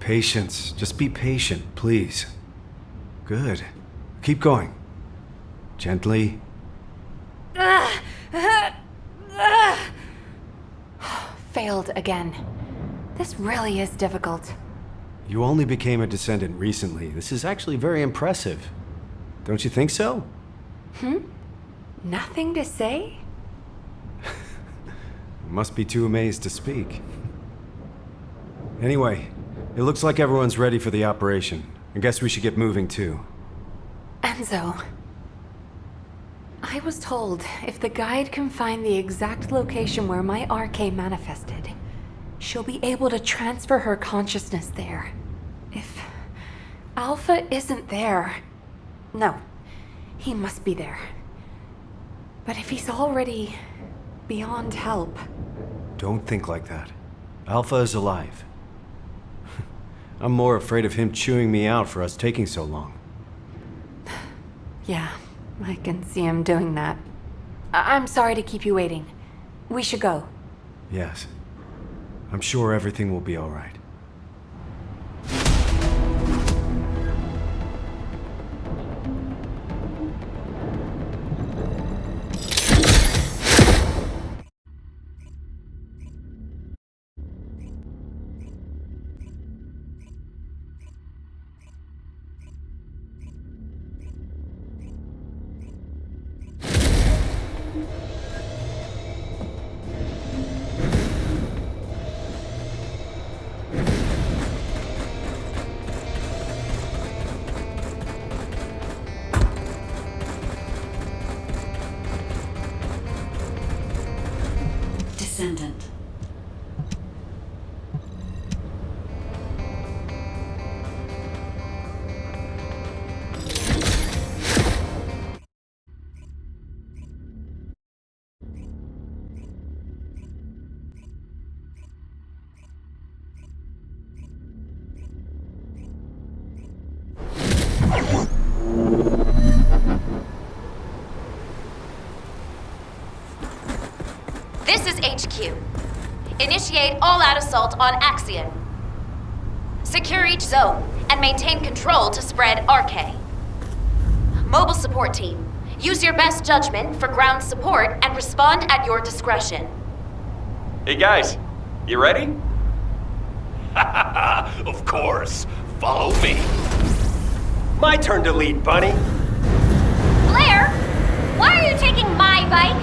Patience. Just be patient, please. Good. Keep going. Gently. Failed again. This really is difficult. You only became a Descendant recently. This is actually very impressive. Don't you think so? Nothing to say? Must be too amazed to speak. Anyway, it looks like everyone's ready for the operation. I guess we should get moving too. Enzo. I was told if the guide can find the exact location where my RK manifested, she'll be able to transfer her consciousness there. If Alpha isn't there... No, he must be there. But if he's already beyond help... Don't think like that. Alpha is alive. I'm more afraid of him chewing me out for us taking so long. Yeah, I can see him doing that. I'm sorry to keep you waiting. We should go. Yes. I'm sure everything will be all right. Descendant. This is HQ. Initiate all-out assault on Axion. Secure each zone and maintain control to spread RK. Mobile support team, use your best judgment for ground support and respond at your discretion. Hey guys, you ready? Of course. Follow me. My turn to lead, Bunny. Blair, why are you taking my bike?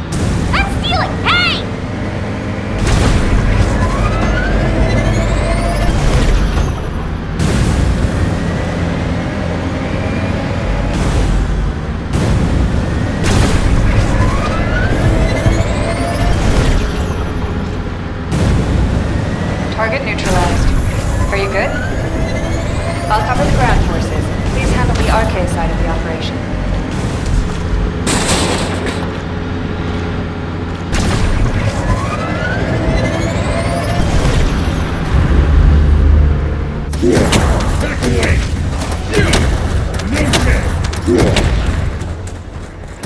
That's stealing! Hey! Target neutralized. Are you good? I'll cover the ground forces. Please handle the RK side of the operation. Back away! No chance!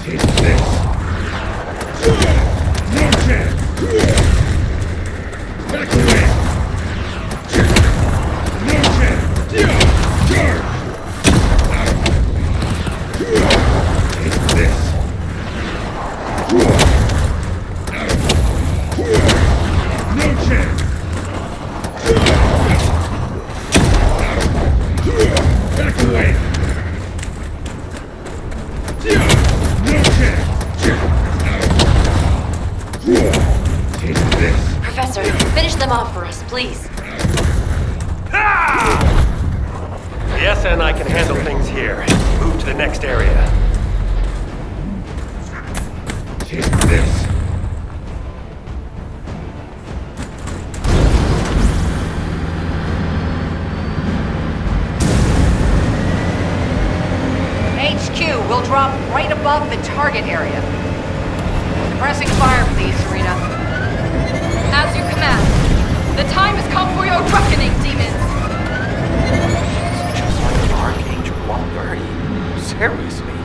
Take this! No chance! Back away! No chance! Charge! Take this! No chance! Back away! No chance! Take this! Professor, finish them off for us, please. Yes, and I can handle things here. Move to the next area. Take this! HQ will drop right above the target area. Pressing fire, please, Serena. As you command. The time has come for your reckoning, demons! Just like Archangel Lombardi. Seriously.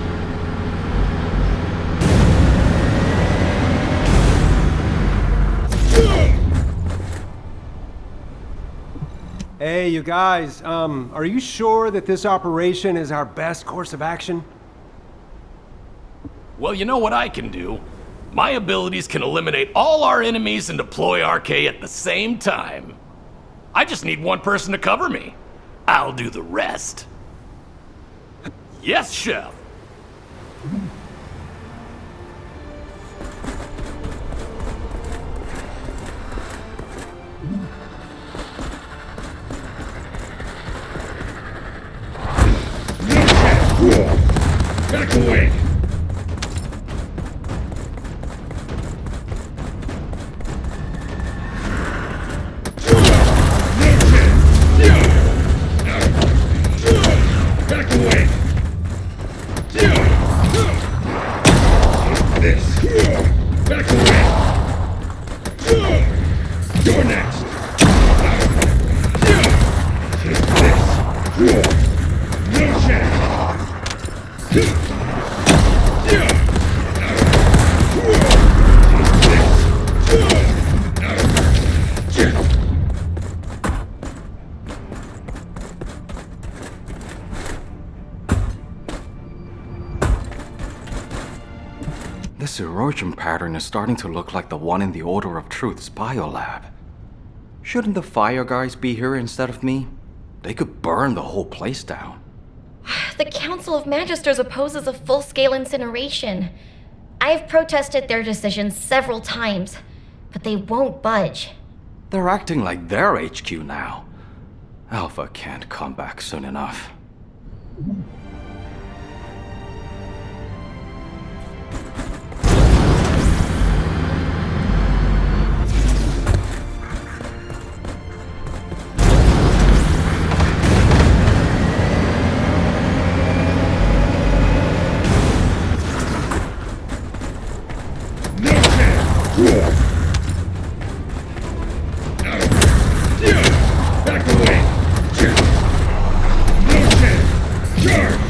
Hey, Hey, you guys, are you sure that this operation is our best course of action? Well, you know what I can do? My abilities can eliminate all our enemies and deploy RK at the same time. I just need one person to cover me. I'll do the rest. Yes, Chef. Back away! Back away! This. Back away! You're next! This. No chance! This erosion pattern is starting to look like the one in the Order of Truth's biolab. Shouldn't the fire guys be here instead of me? They could burn the whole place down. The Council of Magisters opposes a full-scale incineration. I've protested their decision several times, but they won't budge. They're acting like they're HQ now. Alpha can't come back soon enough. Back away! No chance! Charge!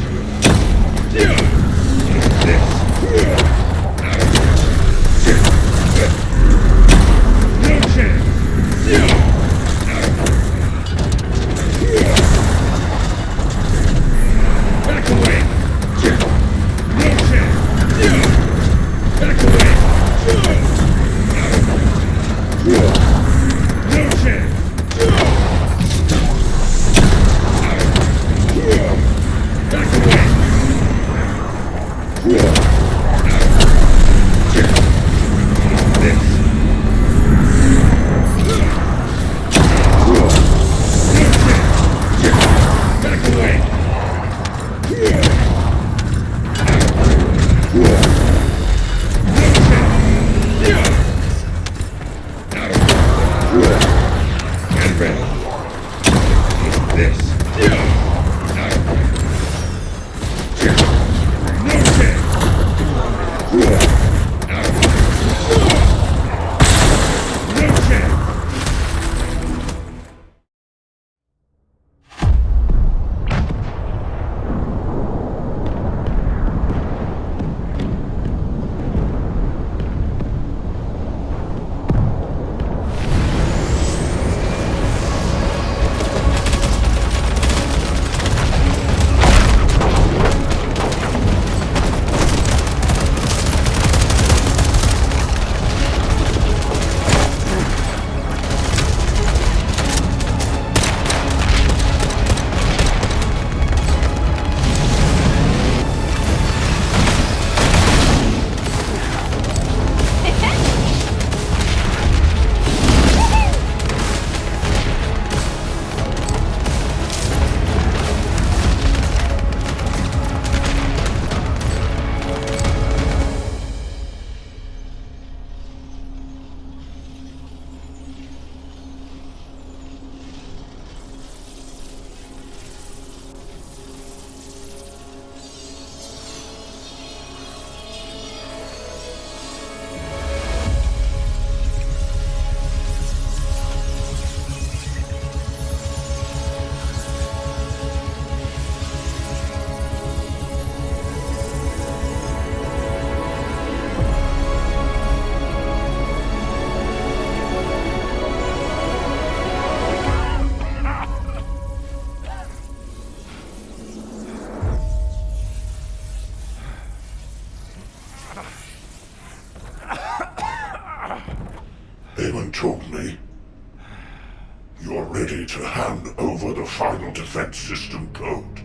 the final defense system code.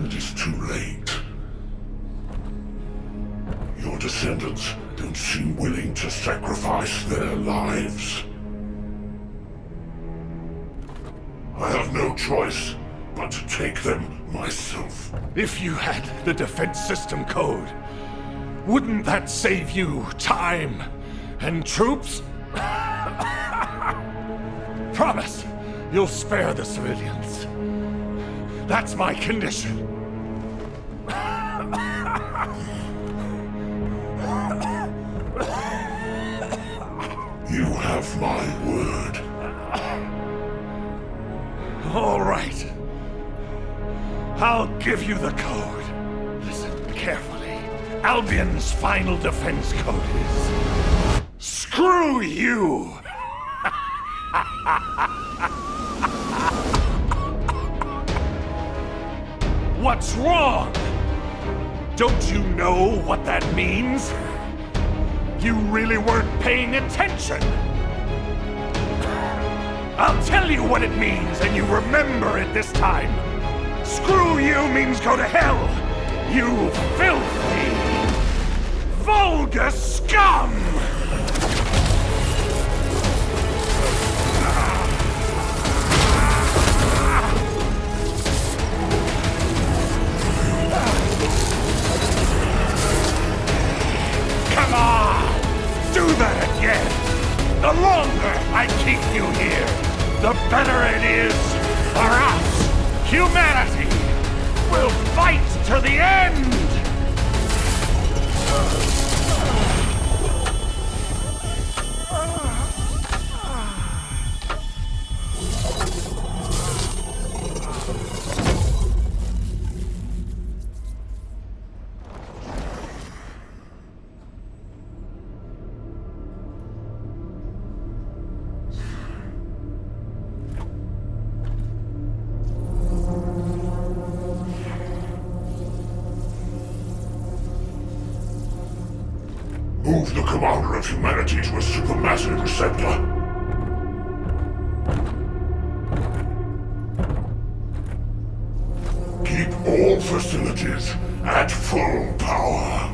It is too late. Your descendants don't seem willing to sacrifice their lives. I have no choice but to take them myself. If you had the defense system code, wouldn't that save you time and troops? Promise you'll spare the civilians. That's my condition. You have my word. All right. I'll give you the code. Listen carefully. Albion's final defense code is... Screw you! What's wrong? Don't you know what that means? You really weren't paying attention. I'll tell you what it means, and you remember it this time. Screw you means go to hell, you filthy, vulgar scum! Come on! Do that again! The longer I keep you here, the better it is for us! Humanity will fight to the end! Move the commander of humanity to a supermassive receptor. Keep all facilities at full power.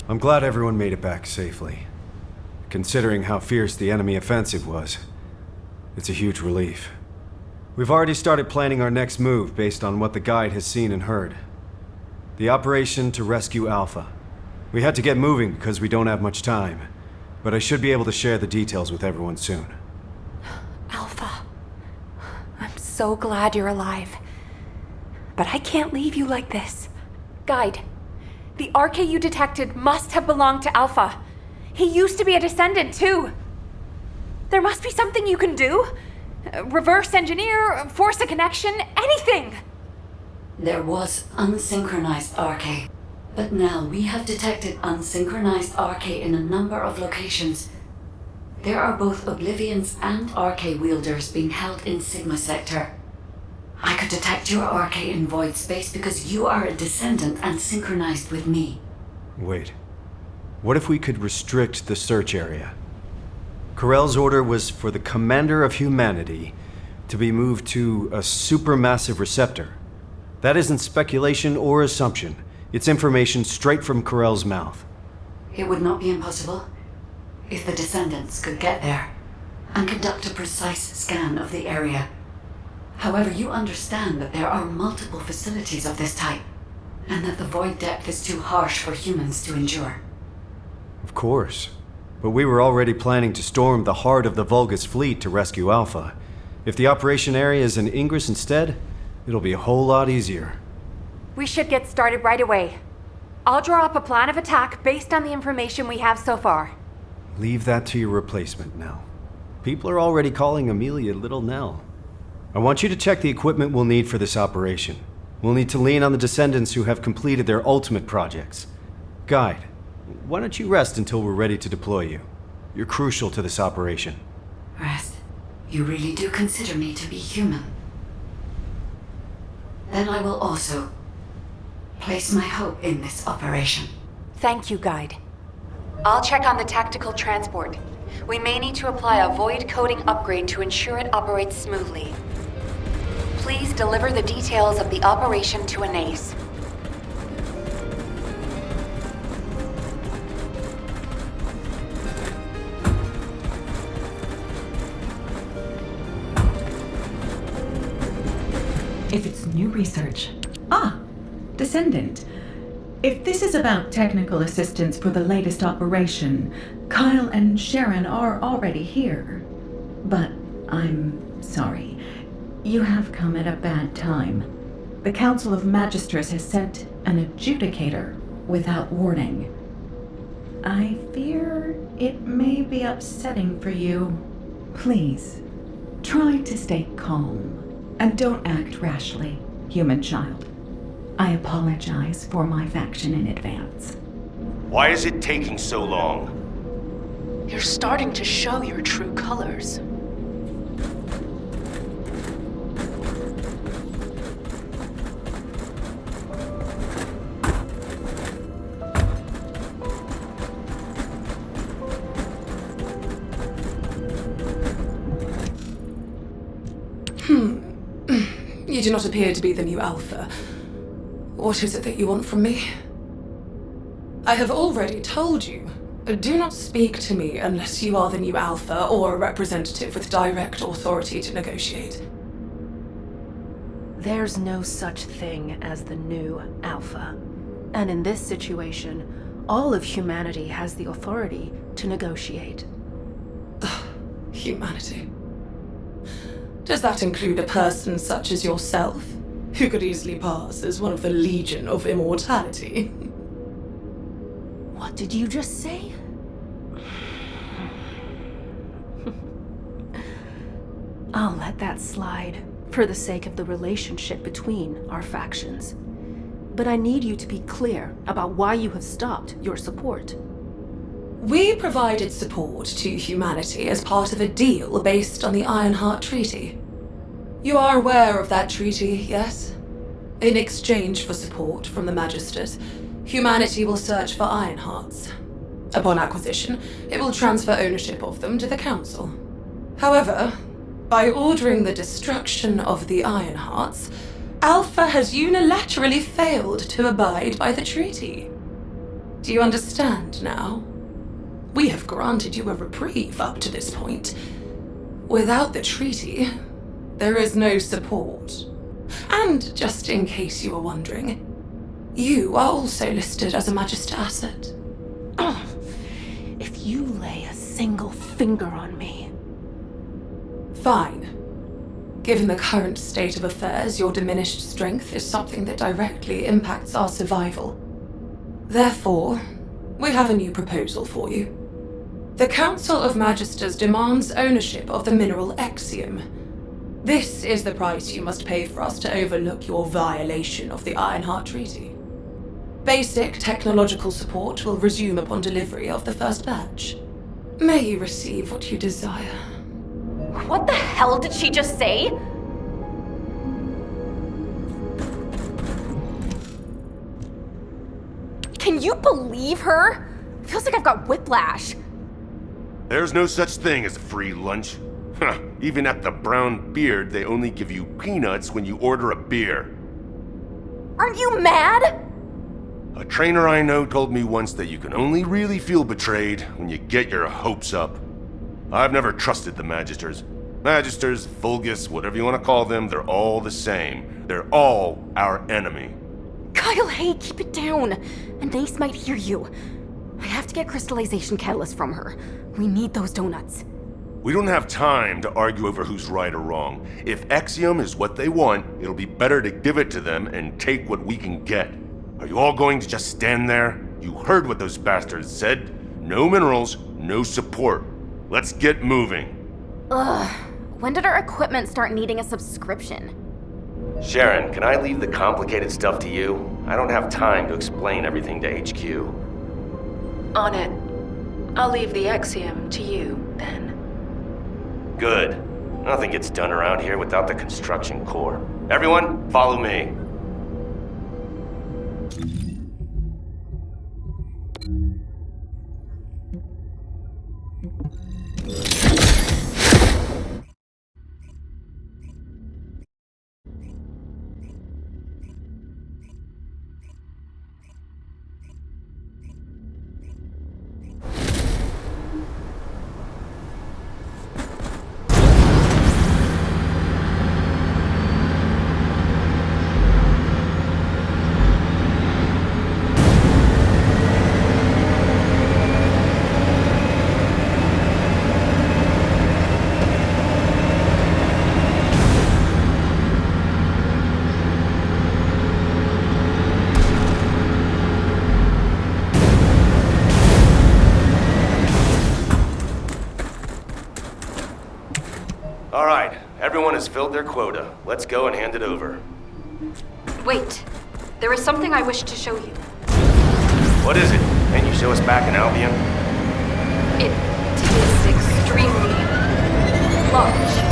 I'm glad everyone made it back safely. Considering how fierce the enemy offensive was, it's a huge relief. We've already started planning our next move based on what the guide has seen and heard. The operation to rescue Alpha. We had to get moving because we don't have much time, but I should be able to share the details with everyone soon. Alpha, I'm so glad you're alive. But I can't leave you like this. Guide, the RK you detected must have belonged to Alpha. He used to be a Descendant, too. There must be something you can do. Reverse engineer, force a connection, anything! There was unsynchronized RK, but now we have detected unsynchronized RK in a number of locations. There are both Oblivions and RK wielders being held in Sigma Sector. I could detect your RK in void space because you are a Descendant and synchronized with me. Wait. What if we could restrict the search area? Corell's order was for the Commander of Humanity to be moved to a supermassive receptor. That isn't speculation or assumption. It's information straight from Corell's mouth. It would not be impossible if the Descendants could get there and conduct a precise scan of the area. However, you understand that there are multiple facilities of this type. And that the void depth is too harsh for humans to endure. Of course. But we were already planning to storm the heart of the Vulgus fleet to rescue Alpha. If the operation area is in Ingress instead, it'll be a whole lot easier. We should get started right away. I'll draw up a plan of attack based on the information we have so far. Leave that to your replacement now. People are already calling Amelia Little Nell. I want you to check the equipment we'll need for this operation. We'll need to lean on the Descendants who have completed their ultimate projects. Guide, why don't you rest until we're ready to deploy you? You're crucial to this operation. Rest? You really do consider me to be human? Then I will also place my hope in this operation. Thank you, Guide. I'll check on the tactical transport. We may need to apply a void coding upgrade to ensure it operates smoothly. Please deliver the details of the operation to Anais. If it's new research. Descendant. If this is about technical assistance for the latest operation, Kyle and Sharon are already here. But I'm sorry. You have come at a bad time. The Council of Magisters has sent an adjudicator without warning. I fear it may be upsetting for you. Please, try to stay calm and don't act rashly, human child. I apologize for my faction in advance. Why is it taking so long? You're starting to show your true colors. You do not appear to be the new Alpha. What is it that you want from me? I have already told you. Do not speak to me unless you are the new Alpha or a representative with direct authority to negotiate. There's no such thing as the new Alpha. And in this situation, all of humanity has the authority to negotiate. Humanity. Does that include a person such as yourself, who could easily pass as one of the Legion of Immortality? What did you just say? I'll let that slide, for the sake of the relationship between our factions. But I need you to be clear about why you have stopped your support. We provided support to humanity as part of a deal based on the Ironheart Treaty. You are aware of that treaty, yes? In exchange for support from the Magisters, humanity will search for Ironhearts. Upon acquisition, it will transfer ownership of them to the Council. However, by ordering the destruction of the Ironhearts, Alpha has unilaterally failed to abide by the treaty. Do you understand now? We have granted you a reprieve up to this point. Without the treaty, there is no support. And just in case you were wondering, you are also listed as a Magister asset. If you lay a single finger on me... Fine. Given the current state of affairs, your diminished strength is something that directly impacts our survival. Therefore, we have a new proposal for you. The Council of Magisters demands ownership of the mineral Exium. This is the price you must pay for us to overlook your violation of the Ironheart Treaty. Basic technological support will resume upon delivery of the first batch. May you receive what you desire. What the hell did she just say? Can you believe her? Feels like I've got whiplash. There's no such thing as a free lunch. Even at the Brown Beard, they only give you peanuts when you order a beer. Aren't you mad? A trainer I know told me once that you can only really feel betrayed when you get your hopes up. I've never trusted the Magisters. Magisters, Vulgus, whatever you want to call them, they're all the same. They're all our enemy. Kyle, hey, keep it down. Anais might hear you. I have to get crystallization catalyst from her. We need those donuts. We don't have time to argue over who's right or wrong. If Axiom is what they want, it'll be better to give it to them and take what we can get. Are you all going to just stand there? You heard what those bastards said. No minerals, no support. Let's get moving. Ugh. When did our equipment start needing a subscription? Sharon, can I leave the complicated stuff to you? I don't have time to explain everything to HQ. On it. I'll leave the Axiom to you, then. Good. Nothing gets done around here without the construction corps. Everyone, follow me. All right, everyone has filled their quota. Let's go and hand it over. Wait. There is something I wish to show you. What is it? Can you show us back in Albion? It is extremely large.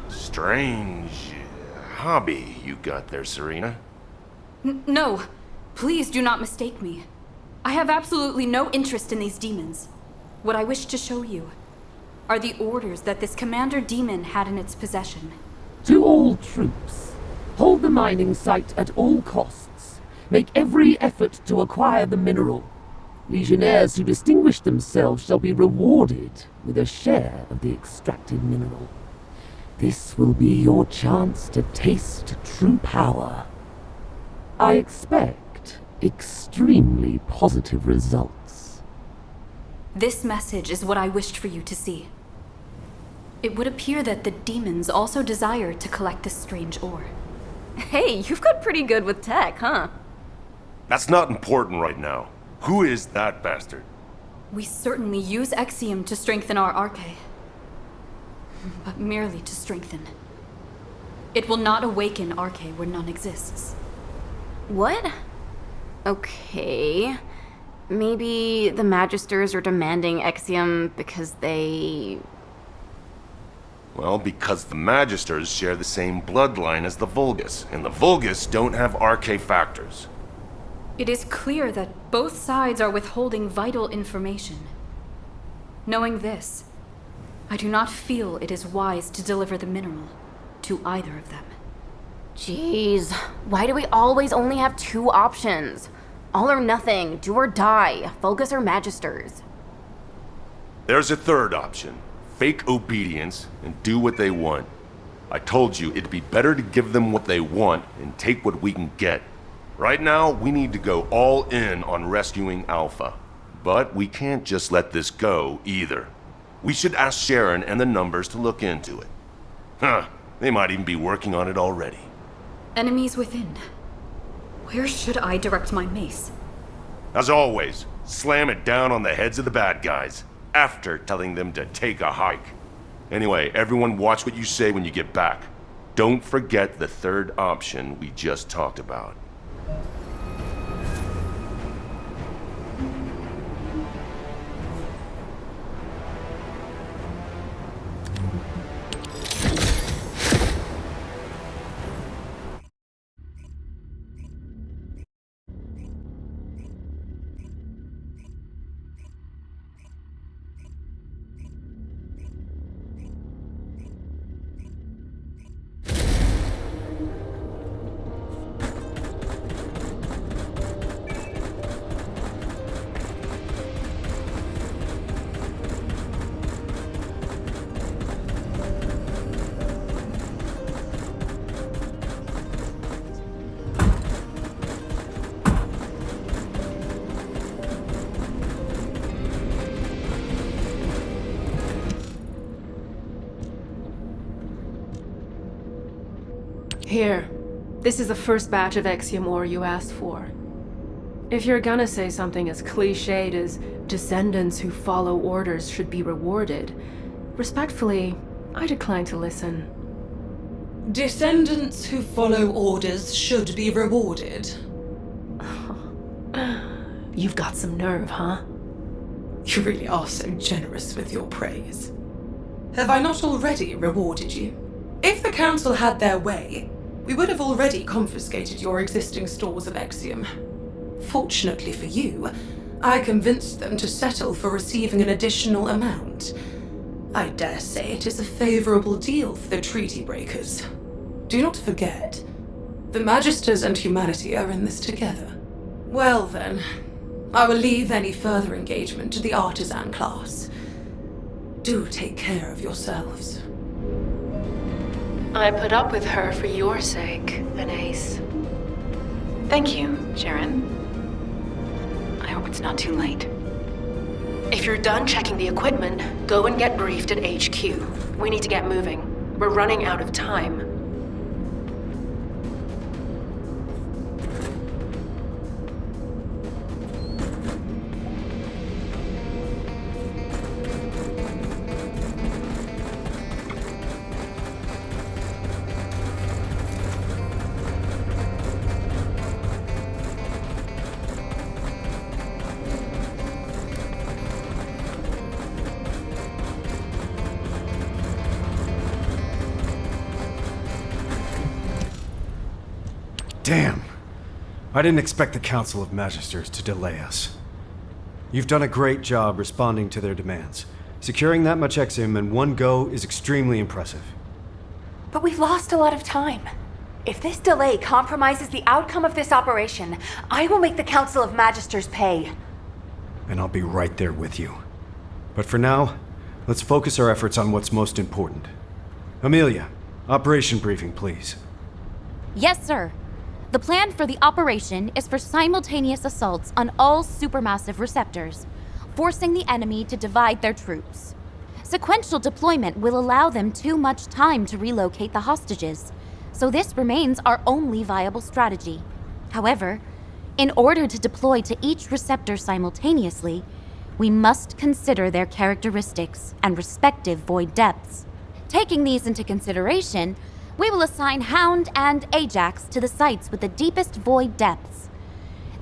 Strange hobby you got there, Serena. No, please do not mistake me. I have absolutely no interest in these demons. What I wish to show you are the orders that this commander demon had in its possession. To all troops, hold the mining site at all costs. Make every effort to acquire the mineral. Legionnaires who distinguish themselves shall be rewarded with a share of the extracted mineral. This will be your chance to taste true power. I expect extremely positive results. This message is what I wished for you to see. It would appear that the demons also desire to collect this strange ore. Hey, you've got pretty good with tech, huh? That's not important right now. Who is that bastard? We certainly use Axiom to strengthen our arche. But merely to strengthen. It will not awaken arche where none exists. What? Okay. Maybe the Magisters are demanding Axiom because they... Well, because the Magisters share the same bloodline as the Vulgus, and the Vulgus don't have arche factors. It is clear that both sides are withholding vital information. Knowing this, I do not feel it is wise to deliver the mineral to either of them. Jeez, why do we always only have two options? All or nothing, do or die, Vulgus or Magisters. There's a third option. Fake obedience and do what they want. I told you it'd be better to give them what they want and take what we can get. Right now, we need to go all in on rescuing Alpha. But we can't just let this go either. We should ask Sharon and the numbers to look into it. Huh, they might even be working on it already. Enemies within. Where should I direct my mace? As always, slam it down on the heads of the bad guys, after telling them to take a hike. Anyway, everyone watch what you say when you get back. Don't forget the third option we just talked about. Here. This is the first batch of Exium ore you asked for. If you're gonna say something as cliched as descendants who follow orders should be rewarded, respectfully, I decline to listen. Descendants who follow orders should be rewarded. You've got some nerve, huh? You really are so generous with your praise. Have I not already rewarded you? If the Council had their way, we would have already confiscated your existing stores of Exium. Fortunately for you, I convinced them to settle for receiving an additional amount. I dare say it is a favorable deal for the treaty breakers. Do not forget, the Magisters and humanity are in this together. Well then, I will leave any further engagement to the artisan class. Do take care of yourselves. I put up with her for your sake, Anais. Thank you, Sharon. I hope it's not too late. If you're done checking the equipment, go and get briefed at HQ. We need to get moving. We're running out of time. Damn. I didn't expect the Council of Magisters to delay us. You've done a great job responding to their demands. Securing that much Exium in one go is extremely impressive. But we've lost a lot of time. If this delay compromises the outcome of this operation, I will make the Council of Magisters pay. And I'll be right there with you. But for now, let's focus our efforts on what's most important. Amelia, operation briefing, please. Yes, sir. The plan for the operation is for simultaneous assaults on all supermassive receptors, forcing the enemy to divide their troops. Sequential deployment will allow them too much time to relocate the hostages, so this remains our only viable strategy. However, in order to deploy to each receptor simultaneously, we must consider their characteristics and respective void depths. Taking these into consideration, we will assign Hound and Ajax to the sites with the deepest void depths.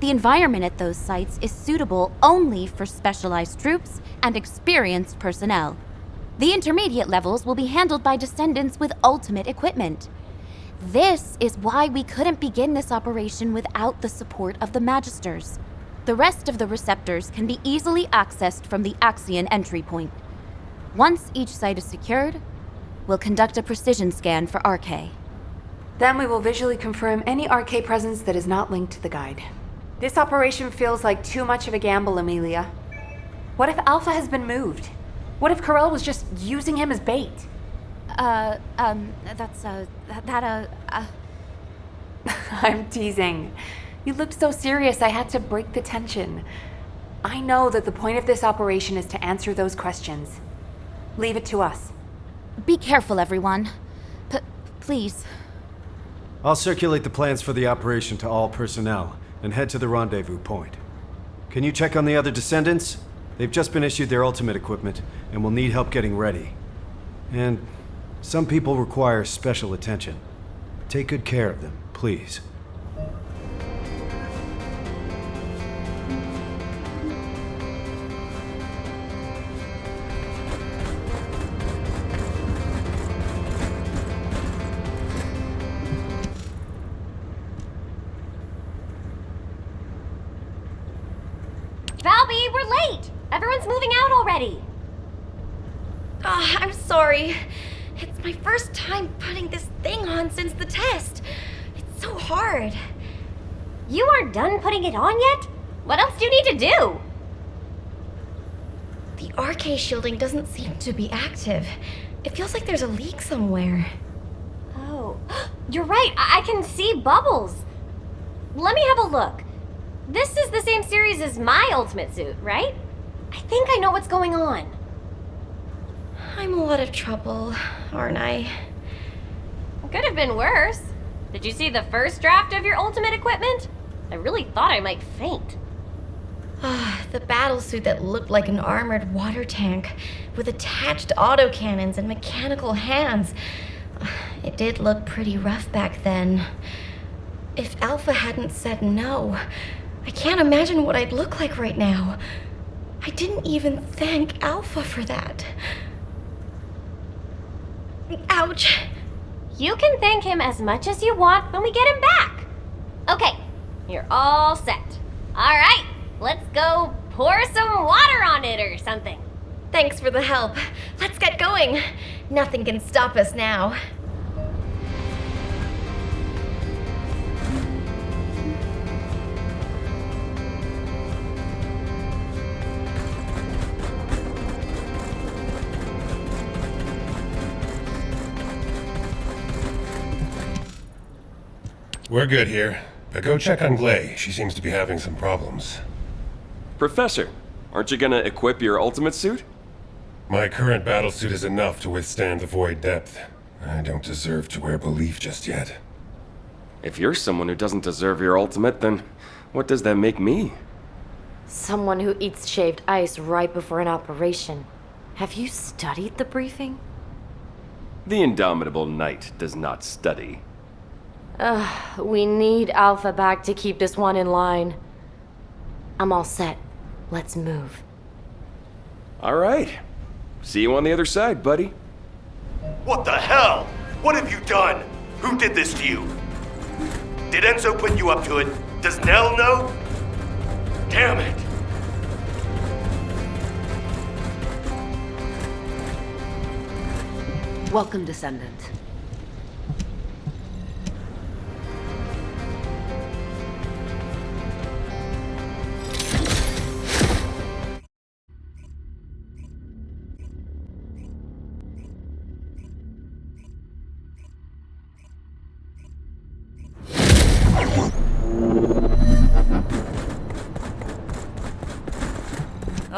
The environment at those sites is suitable only for specialized troops and experienced personnel. The intermediate levels will be handled by descendants with ultimate equipment. This is why we couldn't begin this operation without the support of the Magisters. The rest of the receptors can be easily accessed from the Axion entry point. Once each site is secured, we'll conduct a precision scan for RK. Then we will visually confirm any RK presence that is not linked to the guide. This operation feels like too much of a gamble, Amelia. What if Alpha has been moved? What if Corell was just using him as bait? I'm teasing. You looked so serious I had to break the tension. I know that the point of this operation is to answer those questions. Leave it to us. Be careful, everyone. Please. I'll circulate the plans for the operation to all personnel and head to the rendezvous point. Can you check on the other descendants? They've just been issued their ultimate equipment and will need help getting ready. And some people require special attention. Take good care of them, please. Valby, we're late! Everyone's moving out already! I'm sorry. It's my first time putting this thing on since the test. It's so hard. You aren't done putting it on yet? What else do you need to do? The RK shielding doesn't seem to be active. It feels like there's a leak somewhere. Oh, you're right. I can see bubbles. Let me have a look. This is the same series as my ultimate suit, right? I think I know what's going on. I'm in a lot of trouble, aren't I? Could have been worse. Did you see the first draft of your ultimate equipment? I really thought I might faint. The battlesuit that looked like an armored water tank with attached autocannons and mechanical hands. It did look pretty rough back then. If Alpha hadn't said no, I can't imagine what I'd look like right now. I didn't even thank Alpha for that. Ouch. You can thank him as much as you want when we get him back. Okay, you're all set. All right, let's go pour some water on it or something. Thanks for the help. Let's get going. Nothing can stop us now. We're good here, but go check on Glay. She seems to be having some problems. Professor, aren't you gonna equip your ultimate suit? My current battlesuit is enough to withstand the void depth. I don't deserve to wear belief just yet. If you're someone who doesn't deserve your ultimate, then what does that make me? Someone who eats shaved ice right before an operation. Have you studied the briefing? The indomitable knight does not study. We need Alpha back to keep this one in line. I'm all set. Let's move. All right. See you on the other side, buddy. What the hell? What have you done? Who did this to you? Did Enzo put you up to it? Does Nell know? Damn it! Welcome, Descendant.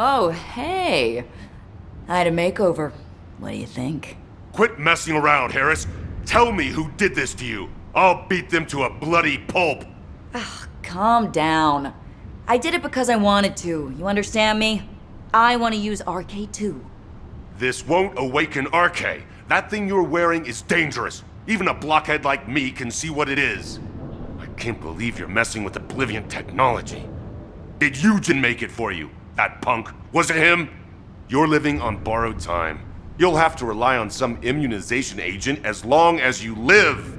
Oh, hey. I had a makeover. What do you think? Quit messing around, Harris. Tell me who did this to you. I'll beat them to a bloody pulp. Calm down. I did it because I wanted to. You understand me? I want to use RK too. This won't awaken RK. That thing you're wearing is dangerous. Even a blockhead like me can see what it is. I can't believe you're messing with Oblivion technology. Did Eugen make it for you? That punk? Was it him? You're living on borrowed time. You'll have to rely on some immunization agent as long as you live.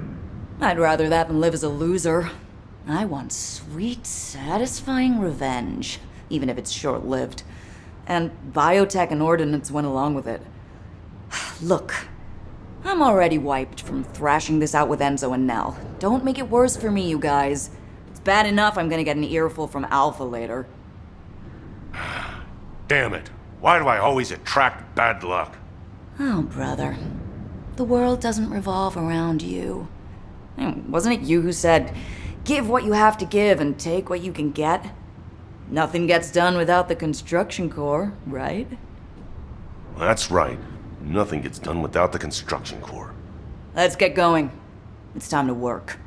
I'd rather that than live as a loser. I want sweet, satisfying revenge, even if it's short-lived. And biotech and ordnance went along with it. Look, I'm already wiped from thrashing this out with Enzo and Nell. Don't make it worse for me, you guys. It's bad enough I'm gonna get an earful from Alpha later. Damn it. Why do I always attract bad luck? Oh, brother. The world doesn't revolve around you. Wasn't it you who said, give what you have to give and take what you can get? Nothing gets done without the construction corps, right? That's right. Nothing gets done without the construction corps. Let's get going. It's time to work.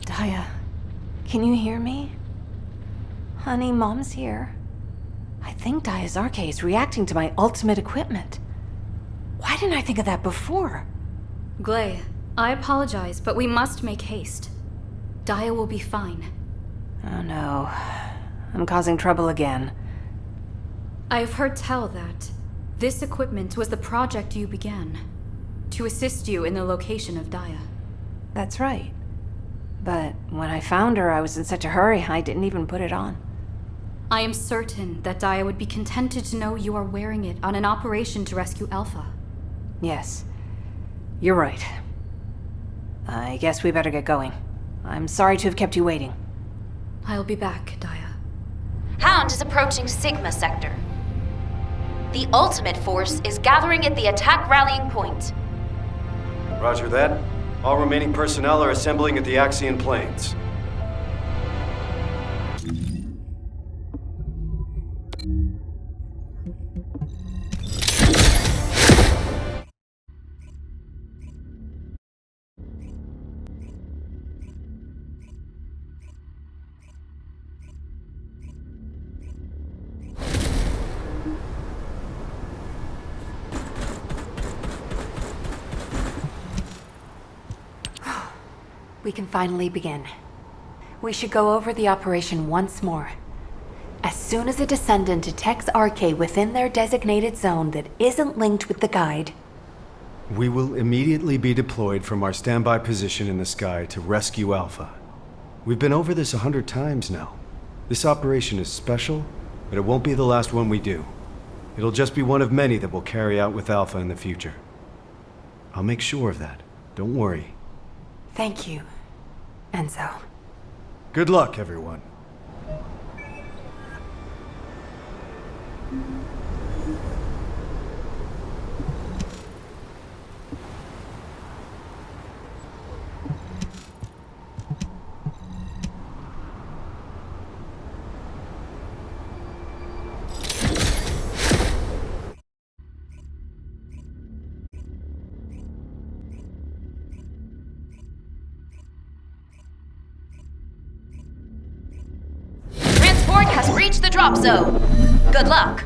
Daya, can you hear me? Honey, Mom's here. I think Daya's RK is reacting to my ultimate equipment. Why didn't I think of that before? Glay, I apologize, but we must make haste. Daya will be fine. Oh no. I'm causing trouble again. I've heard tell that this equipment was the project you began. to assist you in the location of Daya. That's right. But when I found her, I was in such a hurry, I didn't even put it on. I am certain that Daya would be contented to know you are wearing it on an operation to rescue Alpha. Yes. You're right. I guess we better get going. I'm sorry to have kept you waiting. I'll be back, Daya. Hound is approaching Sigma sector. The ultimate force is gathering at the attack rallying point. Roger that. All remaining personnel are assembling at the Axian plains. We can finally begin. We should go over the operation once more. As soon as a Descendant detects RK within their designated zone that isn't linked with the guide, we will immediately be deployed from our standby position in the sky to rescue Alpha. We've been over this 100 times now. This operation is special, but it won't be the last one we do. It'll just be one of many that we'll carry out with Alpha in the future. I'll make sure of that. Don't worry. thank you, Enzo. Good luck, everyone. Transport has reached the drop zone. Good luck.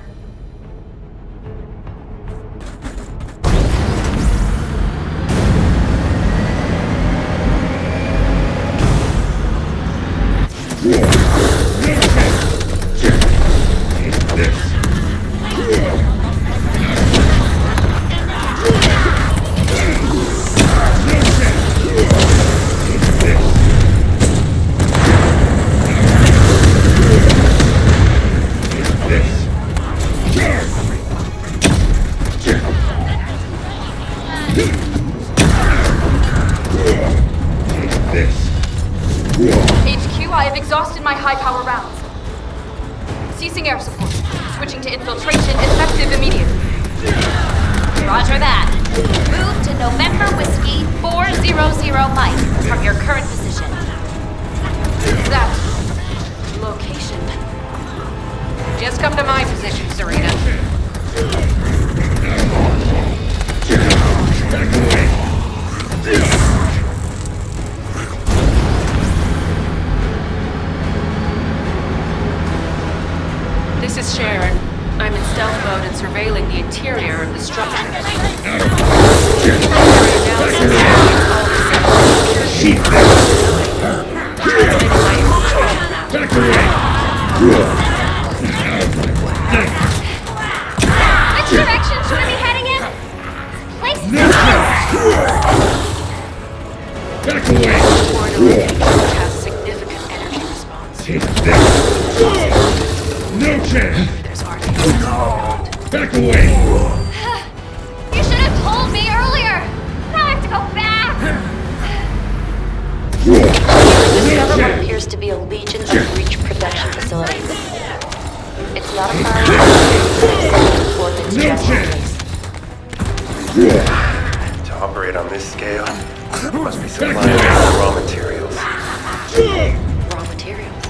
HQ, I have exhausted my high-power rounds. Ceasing air support. Switching to infiltration, effective immediately. Roger that. Move to November Whiskey 400 Mike from your current position. That location. Just come to my position, Serena. This is Sharon. I'm in stealth mode and surveilling the interior of the structure. Which direction should we be heading in? Place Has significant energy response. No chance! There's RK. Back away! You should have told me earlier! Now I have to go back! Discover what appears to be a legion of breach production facilities. It's not a priority coordinates just in case. To operate on this scale, must be supplying raw materials. Raw materials?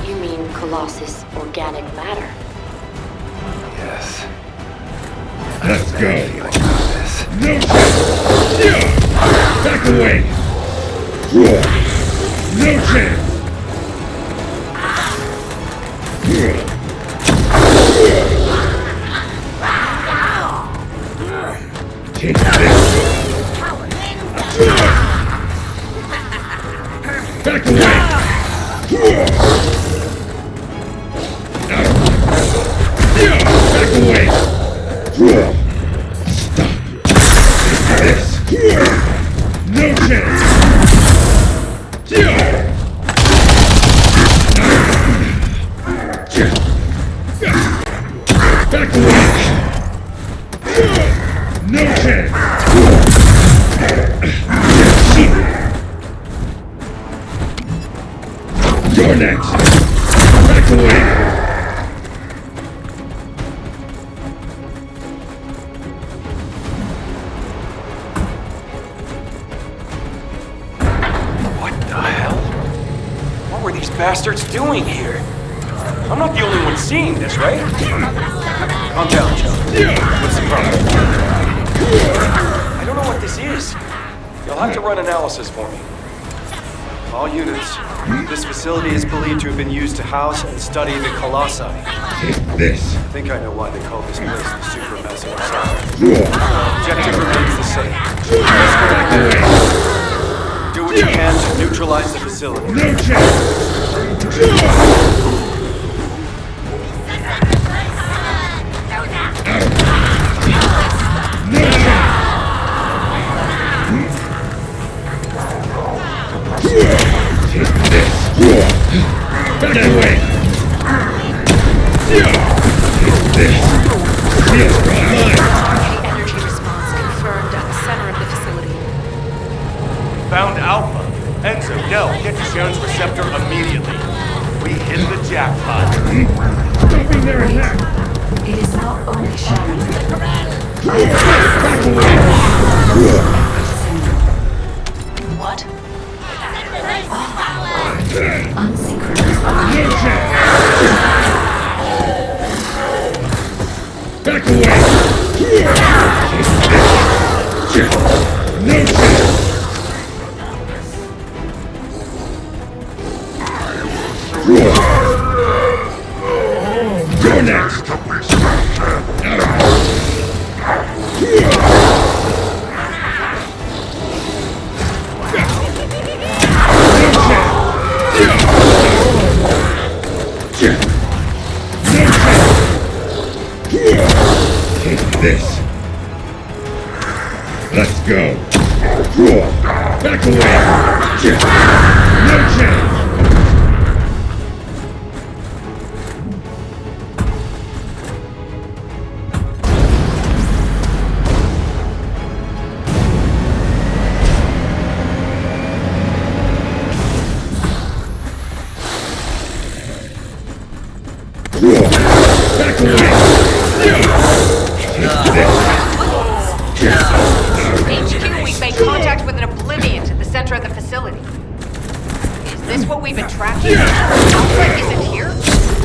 You mean Colossus organic matter? Yes. Let's go! Feeling about this. No chance! Back away! No chance! Take this! Back away! Back away! Stop! Take this! Back away! No chance! You're next! Back away! Bastards doing here? I'm not the only one seeing this, right? Calm down, Joe. What's the problem? I don't know what this is. You'll have to run analysis for me. All units. This facility is believed to have been used to house and study the Colossi. Take this. I think I know why they call this place the Super Meso. Objective remains the same. Do what you can to neutralize the facility. No chance! Back away! Energy response confirmed at the center of the facility. Found Alpha. Enzo, Nell, get to Sharon's receptor immediately. We hit the jackpot. Stopping their attack! It is not only Sharon. Back away! What? Unsynchronized. No chance! Back away! No chance! You're next! Take this. Let's go. Back away! No chance! Back away! HQ, we've made contact with an Oblivion to the center of the facility. Is this what we've been tracking? Alpha isn't here?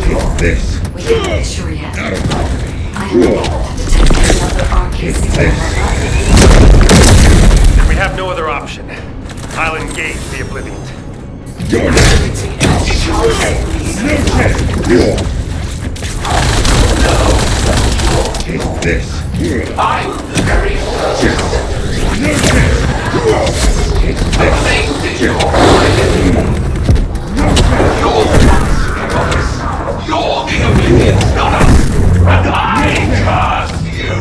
Take this. We can't be sure yet. I am able to detect another arcade signal. We have no other option. I'll engage the Oblivion. You're next. No chance. Take this. I'm very No chance. Take this. You're the Oblivion's not us, and I trust you.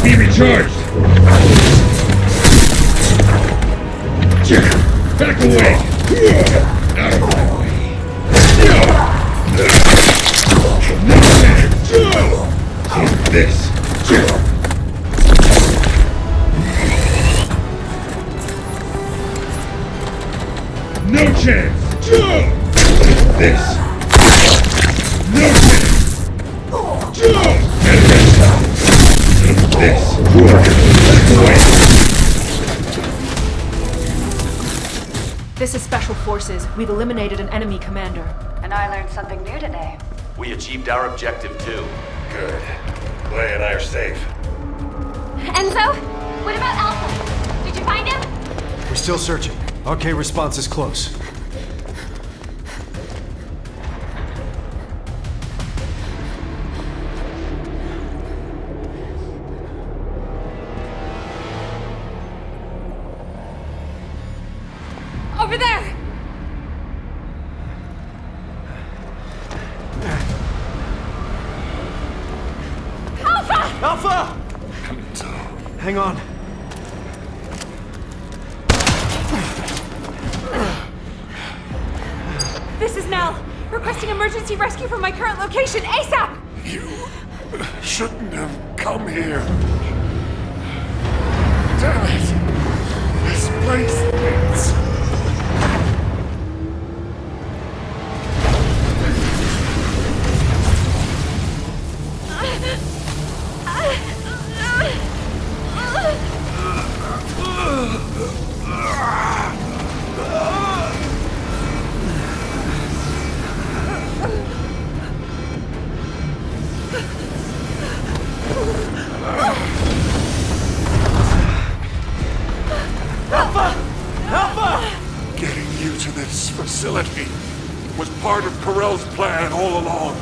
Be recharged! Back away! Out of my way! No chance! Take this! No chance! Take this! No chance! Take this! Back away! This is Special Forces. We've eliminated an enemy commander. And I learned something new today. We achieved our objective too. Good. Leia and I are safe. Enzo? What about Alpha? Did you find him? We're still searching. RK response is close. Over there! Alpha! Alpha! Hang on. This is Nell, requesting emergency rescue from my current location, ASAP! You shouldn't have come here. Damn it! This place stinks. Facility was part of Corell's plan all along.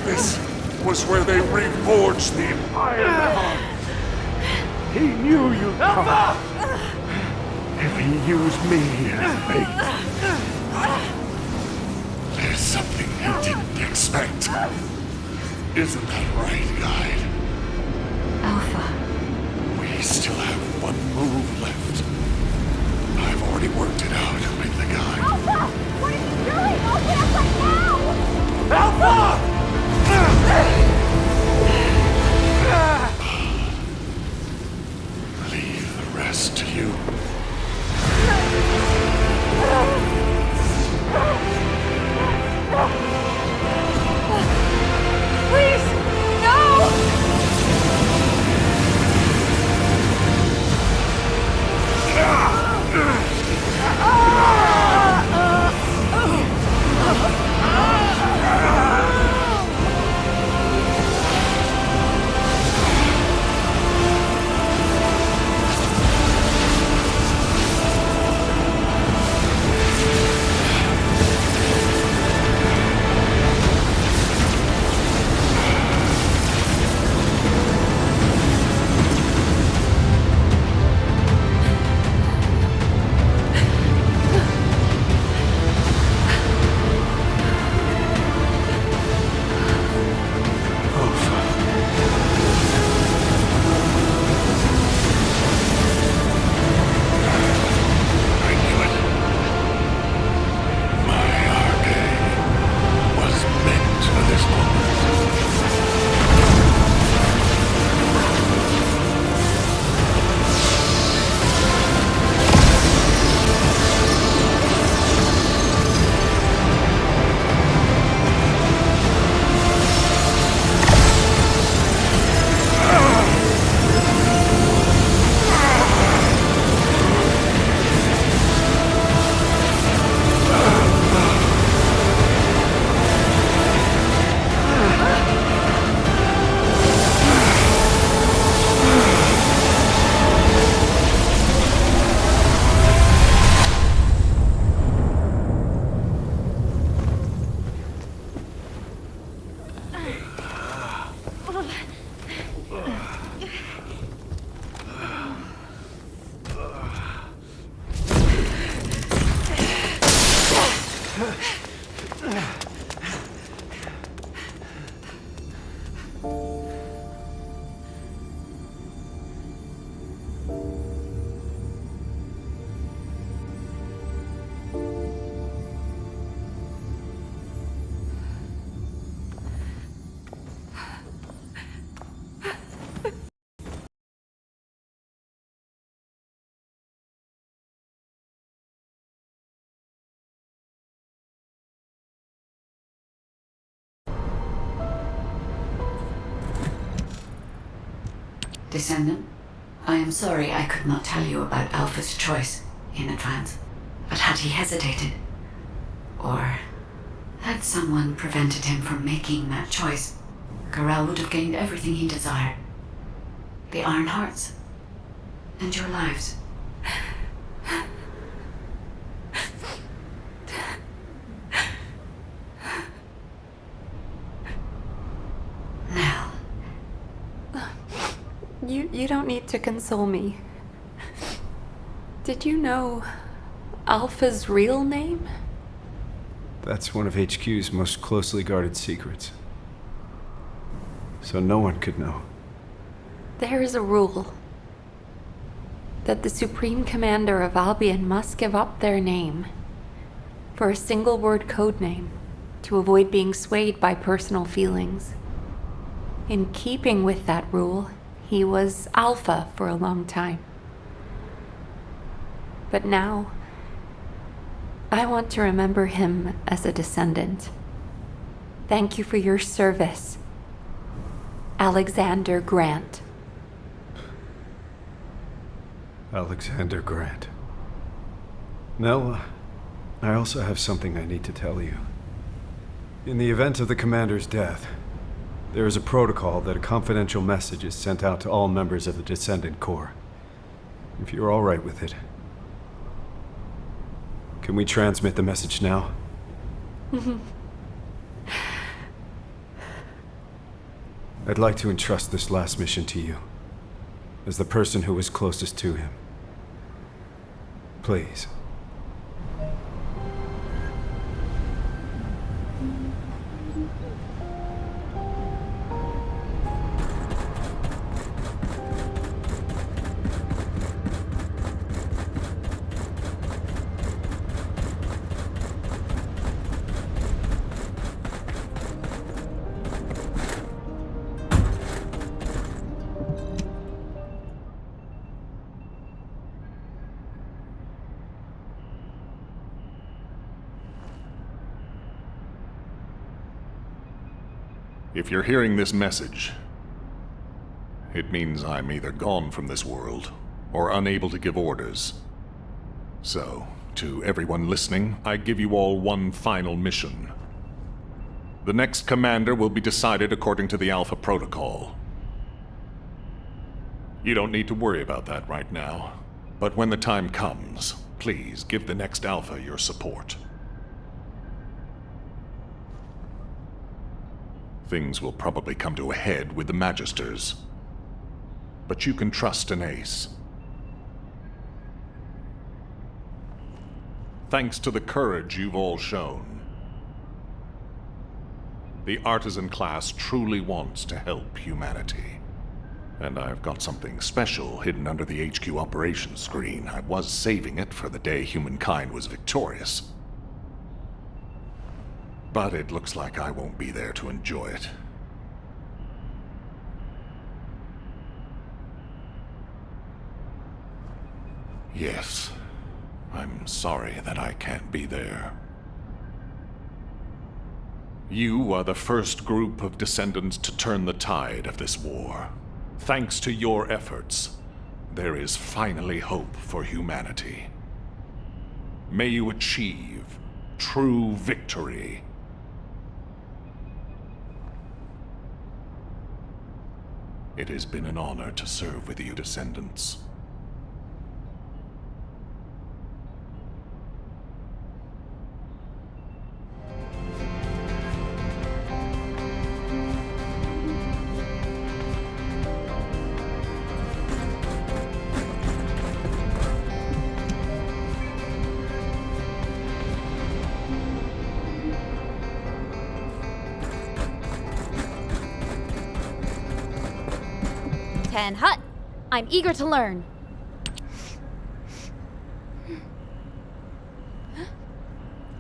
This was where they reforged the Iron Heart. He knew you'd come. If he used me as bait. There's something you didn't expect. Isn't that right, Guide? Alpha. We still have one move left. I've already worked it out with the guy. Alpha! What are you doing? Open up right now! Alpha! Leave the rest to you. Please! No! Descendant, I am sorry I could not tell you about Alpha's choice in advance. But had he hesitated, or had someone prevented him from making that choice, Corell would have gained everything he desired. The Iron Hearts, and your lives. You don't need to console me. Did you know Alpha's real name? That's one of HQ's most closely guarded secrets. So no one could know. There is a rule that the Supreme Commander of Albion must give up their name for a single-word codename to avoid being swayed by personal feelings. In keeping with that rule, he was Alpha for a long time. But now, I want to remember him as a descendant. Thank you for your service, Alexander Grant. Alexander Grant. Nell, I also have something I need to tell you. In the event of the Commander's death, there is a protocol that a confidential message is sent out to all members of the Descendant Corps. If you're all right with it. Can we transmit the message now? I'd like to entrust this last mission to you, as the person who was closest to him. Please. If you're hearing this message, it means I'm either gone from this world or unable to give orders. So, to everyone listening, I give you all one final mission. The next commander will be decided according to the Alpha Protocol. You don't need to worry about that right now, but when the time comes, please give the next Alpha your support. Things will probably come to a head with the Magisters, but you can trust an ace. Thanks to the courage you've all shown, the artisan class truly wants to help humanity. And I've got something special hidden under the HQ operations screen. I was saving it for the day humankind was victorious. But it looks like I won't be there to enjoy it. Yes, I'm sorry that I can't be there. You are the first group of descendants to turn the tide of this war. Thanks to your efforts, there is finally hope for humanity. May you achieve true victory. It has been an honor to serve with you, Descendants. Hut. I'm eager to learn.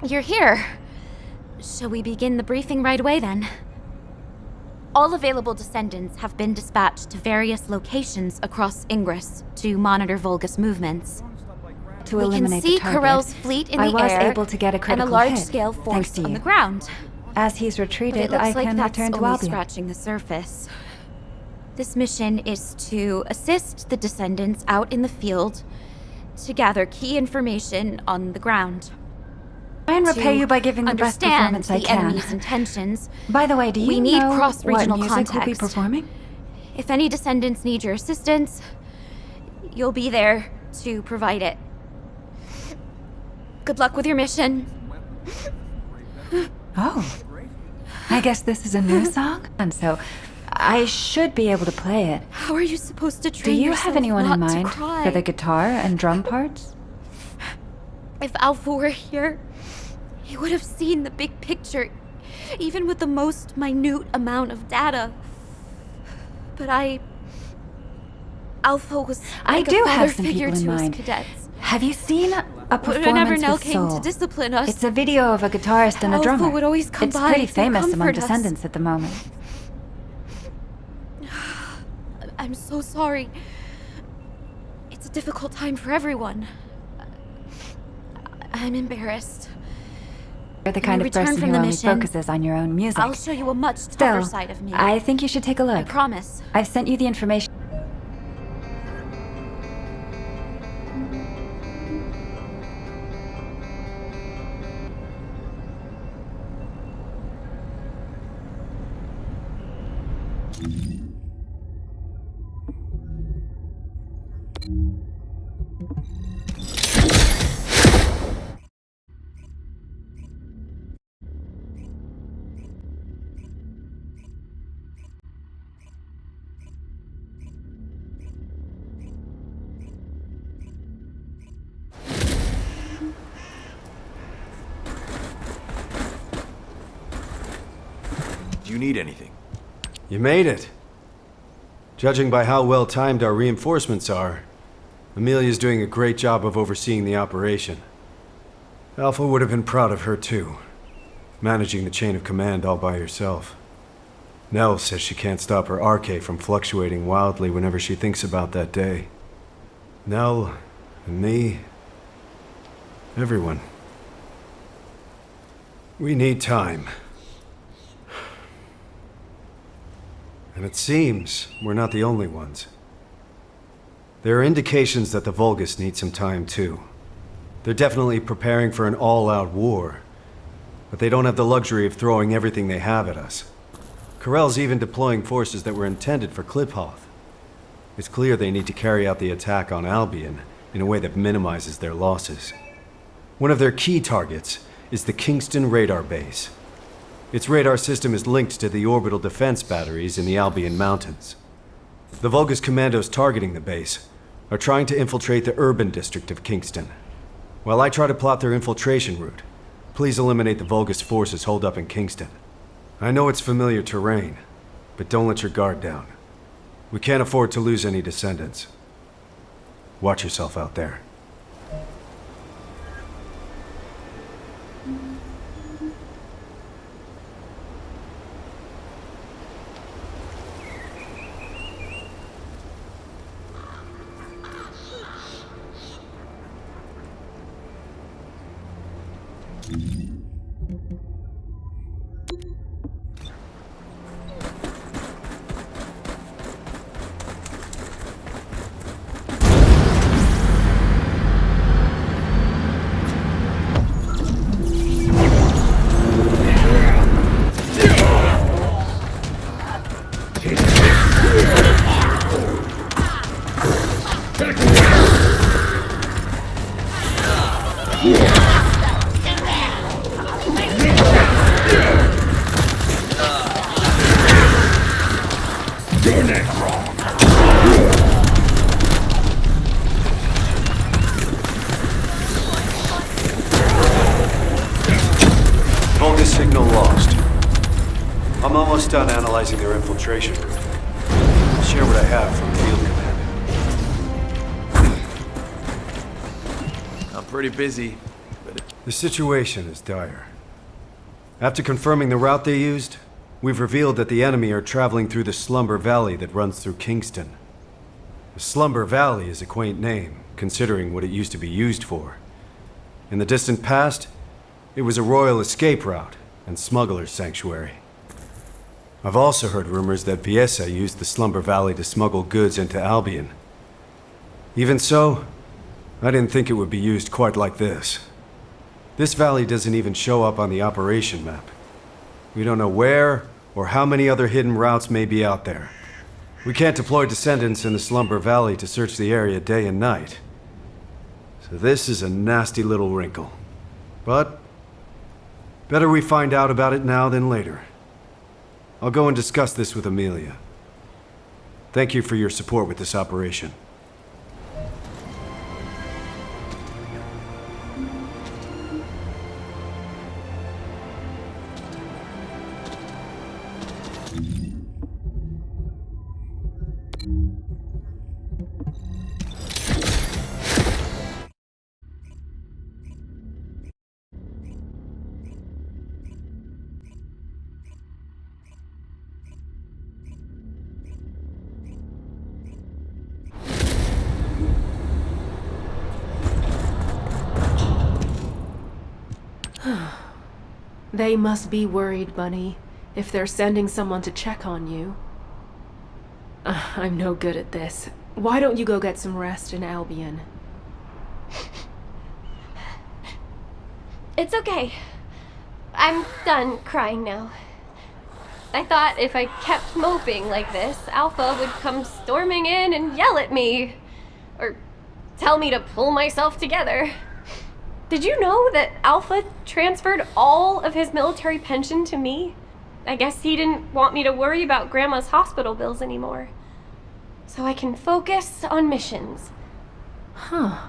You're here. Shall we begin the briefing right away then? All available descendants have been dispatched to various locations across Ingress to monitor Vulgus movements. To eliminate the target, we can see Corell's fleet in the air I was able to get a critical and a large hit, scale thanks force to on you. the ground. As he's retreated, But it looks I like can that's return to only Albion. scratching the surface. This mission is to assist the descendants out in the field to gather key information on the ground. Try and repay you by giving the best performance I understand can. the enemy's intentions. By the way, do you we need know cross-regional what music context. we'll be performing? If any descendants need your assistance, you'll be there to provide it. Good luck with your mission. Oh. I guess this is a new song? And so, I should be able to play it. How are you supposed to Do train you yourself have anyone in not to mind cry? for the guitar and drum parts? If Alpha were here, he would have seen the big picture, even with the most minute amount of data. But Alpha was I like do a father have some figure people in to us mind. cadets. Have you seen a performance Whenever Nell with came soul? to discipline us, It's a video of a guitarist and a Alpha drummer. would always come it's by pretty to famous among comfort us. Descendants at the moment. I'm so sorry. It's a difficult time for everyone. I'm embarrassed. You're the In kind of return person from who the only mission, focuses on your own music. I'll show you a much tougher Still, side of me. I think you should take a look. I promise. I've sent you the information. Do you need anything? You made it. Judging by how well timed our reinforcements are, Amelia's doing a great job of overseeing the operation. Alpha would have been proud of her too, managing the chain of command all by herself. Nell says she can't stop her RK from fluctuating wildly whenever she thinks about that day. Nell, and me, everyone. We need time. And it seems we're not the only ones. There are indications that the Vulgus need some time too. They're definitely preparing for an all-out war, but they don't have the luxury of throwing everything they have at us. Corell's even deploying forces that were intended for Kliphoth. It's clear they need to carry out the attack on Albion in a way that minimizes their losses. One of their key targets is the Kingston radar base. Its radar system is linked to the orbital defense batteries in the Albion Mountains. The Vulgus commandos targeting the base are trying to infiltrate the urban district of Kingston. While I try to plot their infiltration route, please eliminate the Vulgus forces holed up in Kingston. I know it's familiar terrain, but don't let your guard down. We can't afford to lose any descendants. Watch yourself out there. Vulgus signal lost. I'm almost done analyzing their infiltration route. I'll share what I have from field command. I'm pretty busy, but... The situation is dire. After confirming the route they used, we've revealed that the enemy are traveling through the Slumber Valley that runs through Kingston. The Slumber Valley is a quaint name, considering what it used to be used for. In the distant past, it was a royal escape route and smuggler's sanctuary. I've also heard rumors that Viesa used the Slumber Valley to smuggle goods into Albion. Even so, I didn't think it would be used quite like this. This valley doesn't even show up on the operation map. We don't know where or how many other hidden routes may be out there. We can't deploy Descendants in the Slumber Valley to search the area day and night. So this is a nasty little wrinkle. But better we find out about it now than later. I'll go and discuss this with Amelia. Thank you for your support with this operation. They must be worried, Bunny, if they're sending someone to check on you. I'm no good at this. Why don't you go get some rest in Albion? It's okay. I'm done crying now. I thought if I kept moping like this, Alpha would come storming in and yell at me. Or tell me to pull myself together. Did you know that Alpha transferred all of his military pension to me? I guess he didn't want me to worry about Grandma's hospital bills anymore. So I can focus on missions. Huh.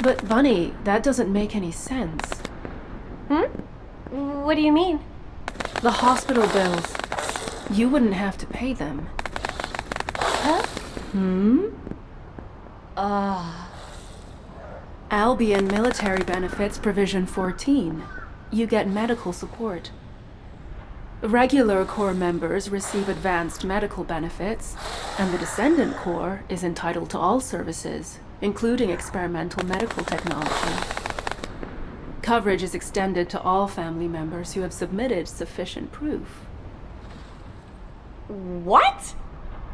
But Bunny, that doesn't make any sense. What do you mean? The hospital bills. You wouldn't have to pay them. Huh? Albion Military Benefits Provision 14. You get medical support. Regular Corps members receive advanced medical benefits, and the Descendant Corps is entitled to all services, including experimental medical technology. Coverage is extended to all family members who have submitted sufficient proof. What?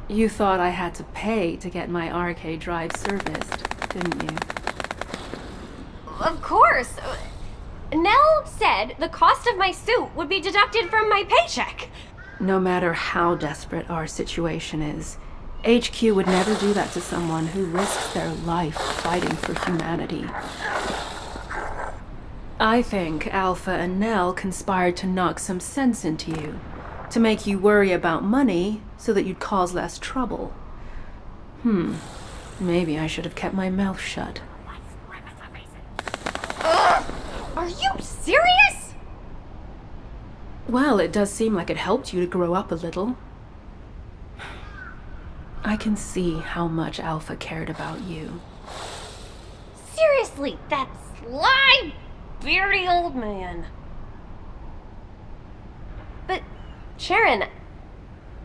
You thought I had to pay to get my RK drive serviced, didn't you? Of course. Nell said the cost of my suit would be deducted from my paycheck. No matter how desperate our situation is, HQ would never do that to someone who risks their life fighting for humanity. I think Alpha and Nell conspired to knock some sense into you, to make you worry about money so that you'd cause less trouble. Maybe I should have kept my mouth shut. Are you serious? Well, it does seem like it helped you to grow up a little. I can see how much Alpha cared about you. Seriously, that sly, beardy old man. But, Sharon,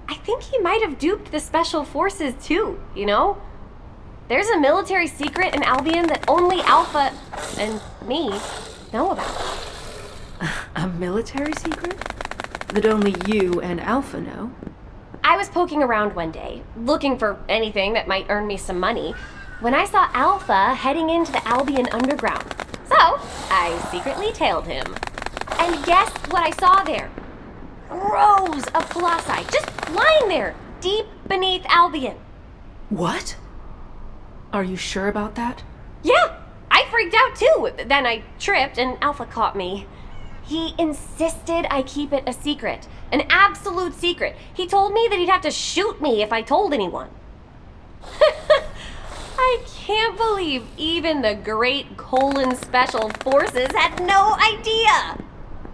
I think he might have duped the Special Forces too, you know? There's a military secret in Albion that only Alpha and me know about. A military secret? That only you and Alpha know? I was poking around one day, looking for anything that might earn me some money, when I saw Alpha heading into the Albion Underground. So, I secretly tailed him. And guess what I saw there? Rows of Colossi, just lying there, deep beneath Albion. What? Are you sure about that? Yeah, I freaked out too. Then I tripped and Alpha caught me. He insisted I keep it a secret, an absolute secret. He told me that he'd have to shoot me if I told anyone. I can't believe even the great colon Special Forces had no idea.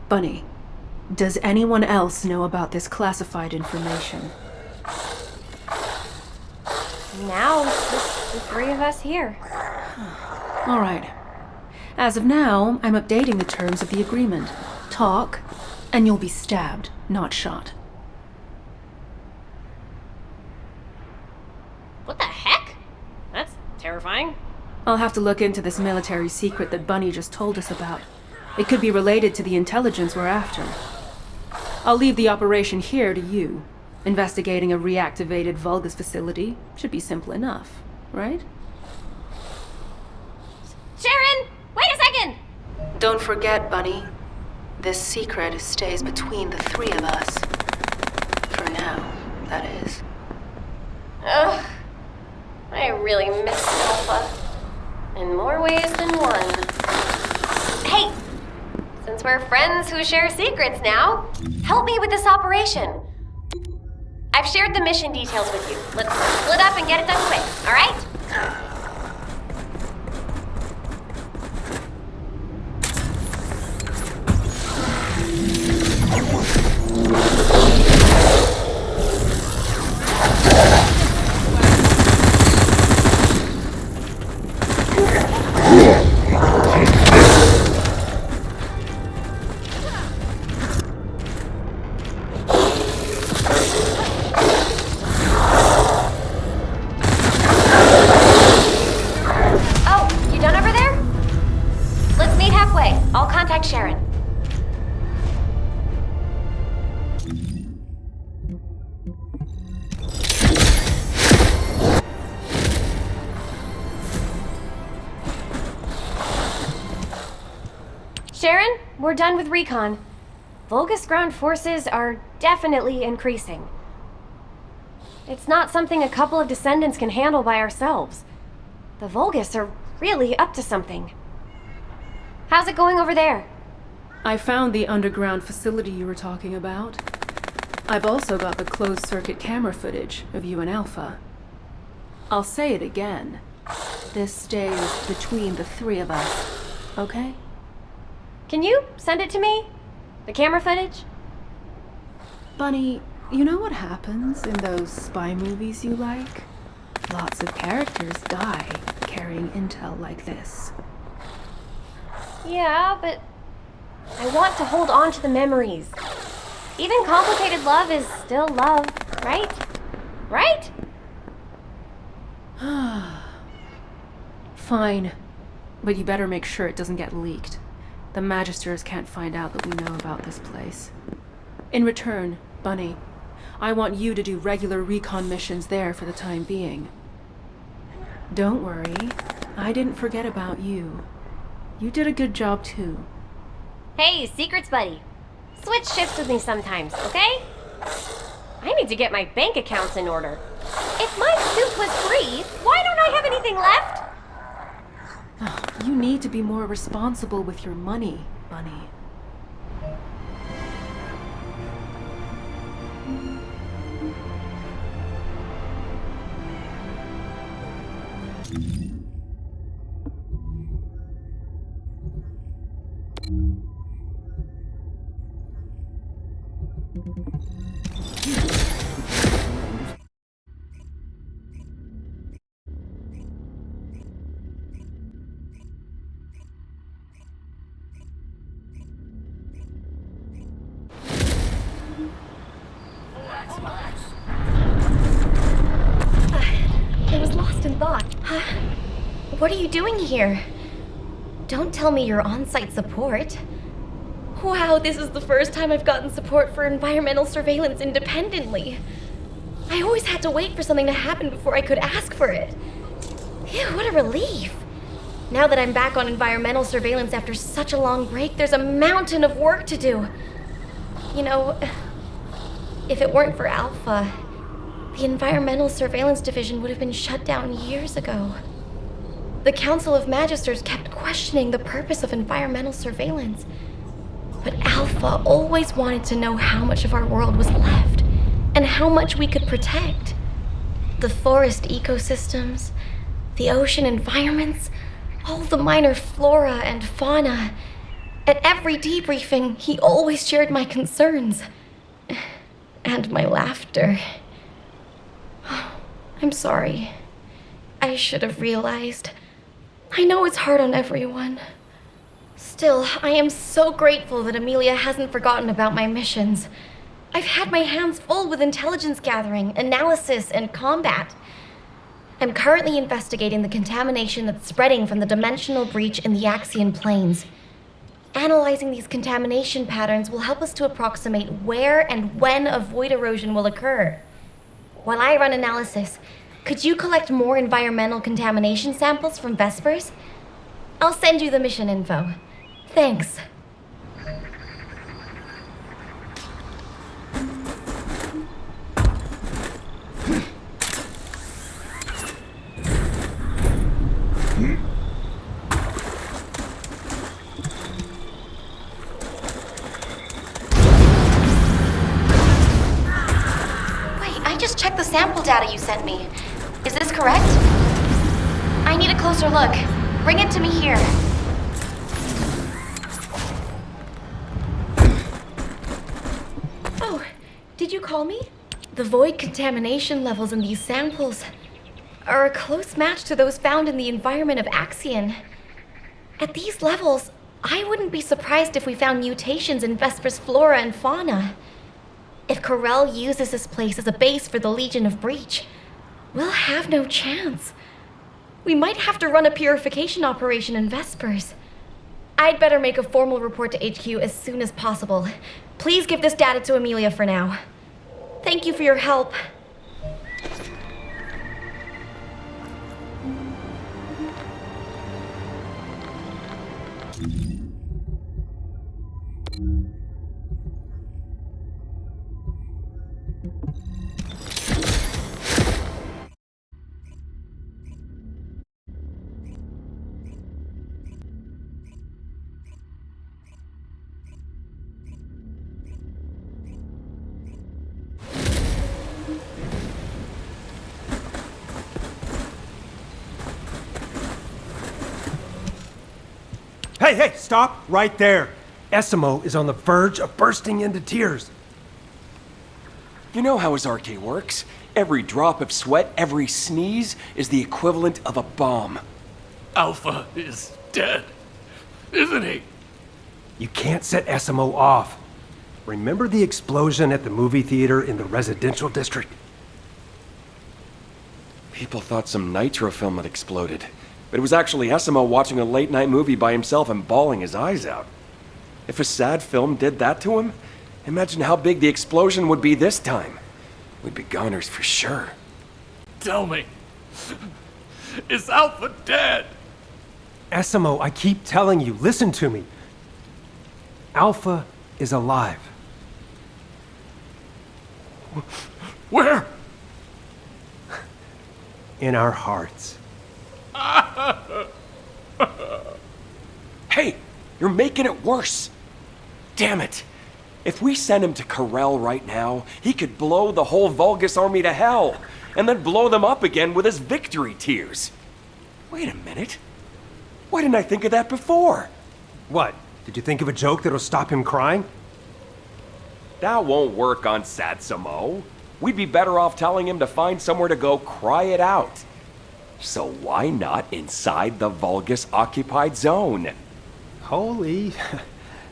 Bunny, does anyone else know about this classified information? Now it's just the three of us here. All right. As of now, I'm updating the terms of the agreement. Talk, and you'll be stabbed, not shot. What the heck? That's terrifying. I'll have to look into this military secret that Bunny just told us about. It could be related to the intelligence we're after. I'll leave the operation here to you. Investigating a reactivated Vulgus facility should be simple enough, right? Sharon, wait a second! Don't forget, Bunny. This secret stays between the three of us. For now, that is. Ugh. I really miss Alpha. In more ways than one. Hey! Since we're friends who share secrets now, help me with this operation. I've shared the mission details with you. Let's split up and get it done quick, alright? I'll contact Sharon. Sharon, we're done with recon. Vulgus ground forces are definitely increasing. It's not something a couple of Descendants can handle by ourselves. The Vulgus are really up to something. How's it going over there? I found the underground facility you were talking about. I've also got the closed-circuit camera footage of you and Alpha. I'll say it again. This stays between the three of us, okay? Can you send it to me? The camera footage? Bunny, you know what happens in those spy movies you like? Lots of characters die carrying intel like this. Yeah, but I want to hold on to the memories. Even complicated love is still love, right? Right? Fine. But you better make sure it doesn't get leaked. The Magisters can't find out that we know about this place. In return, Bunny, I want you to do regular recon missions there for the time being. Don't worry, I didn't forget about you. You did a good job too. Hey, secrets buddy. Switch shifts with me sometimes, okay? I need to get my bank accounts in order. If my suit was free, why don't I have anything left? You need to be more responsible with your money, Bunny. I was lost in thought. What are you doing here? Don't tell me you're on-site support. Wow, this is the first time I've gotten support for environmental surveillance independently. I always had to wait for something to happen before I could ask for it. Phew, what a relief. Now that I'm back on environmental surveillance after such a long break, there's a mountain of work to do. You know, if it weren't for Alpha, the Environmental Surveillance Division would have been shut down years ago. The Council of Magisters kept questioning the purpose of environmental surveillance. But Alpha always wanted to know how much of our world was left, and how much we could protect. The forest ecosystems, the ocean environments, all the minor flora and fauna. At every debriefing, he always shared my concerns. And my laughter. I'm sorry. I should have realized. I know it's hard on everyone. Still, I am so grateful that Amelia hasn't forgotten about my missions. I've had my hands full with intelligence gathering, analysis, and combat. I'm currently investigating the contamination that's spreading from the dimensional breach in the Axian plains. Analyzing these contamination patterns will help us to approximate where and when a void erosion will occur. While I run analysis, could you collect more environmental contamination samples from Vespers? I'll send you the mission info. Thanks. just checked the sample data you sent me. Is this correct? I need a closer look. Bring it to me here. Oh, did you call me? The void contamination levels in these samples are a close match to those found in the environment of Axion. At these levels, I wouldn't be surprised if we found mutations in Vesper's flora and fauna. If Corel uses this place as a base for the Legion of Breach, we'll have no chance. We might have to run a purification operation in Vespers. I'd better make a formal report to HQ as soon as possible. Please give this data to Amelia for now. Thank you for your help. Hey, stop right there. Essimo is on the verge of bursting into tears. You know how his RK works. Every drop of sweat, every sneeze is the equivalent of a bomb. Alpha is dead, isn't he? You can't set Essimo off. Remember the explosion at the movie theater in the residential district? People thought some nitro film had exploded, but it was actually Essimo watching a late-night movie by himself and bawling his eyes out. If a sad film did that to him, imagine how big the explosion would be this time. We'd be goners for sure. Tell me, is Alpha dead? Essimo, I keep telling you, listen to me. Alpha is alive. Where? In our hearts. Hey, you're making it worse. Damn it. If we send him to Corel right now, he could blow the whole Vulgus army to hell, and then blow them up again with his victory tears. Wait a minute. Why didn't I think of that before? What? Did you think of a joke that'll stop him crying? That won't work on Satsuma. We'd be better off telling him to find somewhere to go cry it out. So why not inside the Vulgus-occupied zone? Holy...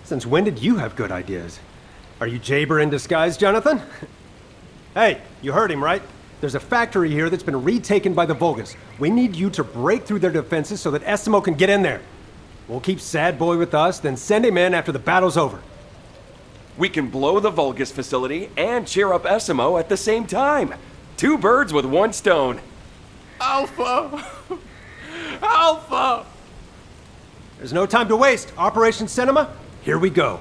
Since when did you have good ideas? Are you Jaber in disguise, Jonathan? Hey, you heard him, right? There's a factory here that's been retaken by the Vulgus. We need you to break through their defenses so that Essimo can get in there. We'll keep Sad Boy with us, then send him in after the battle's over. We can blow the Vulgus facility and cheer up Essimo at the same time. 2 birds with 1 stone. Alpha! Alpha! There's no time to waste. Operation Cinema, here we go.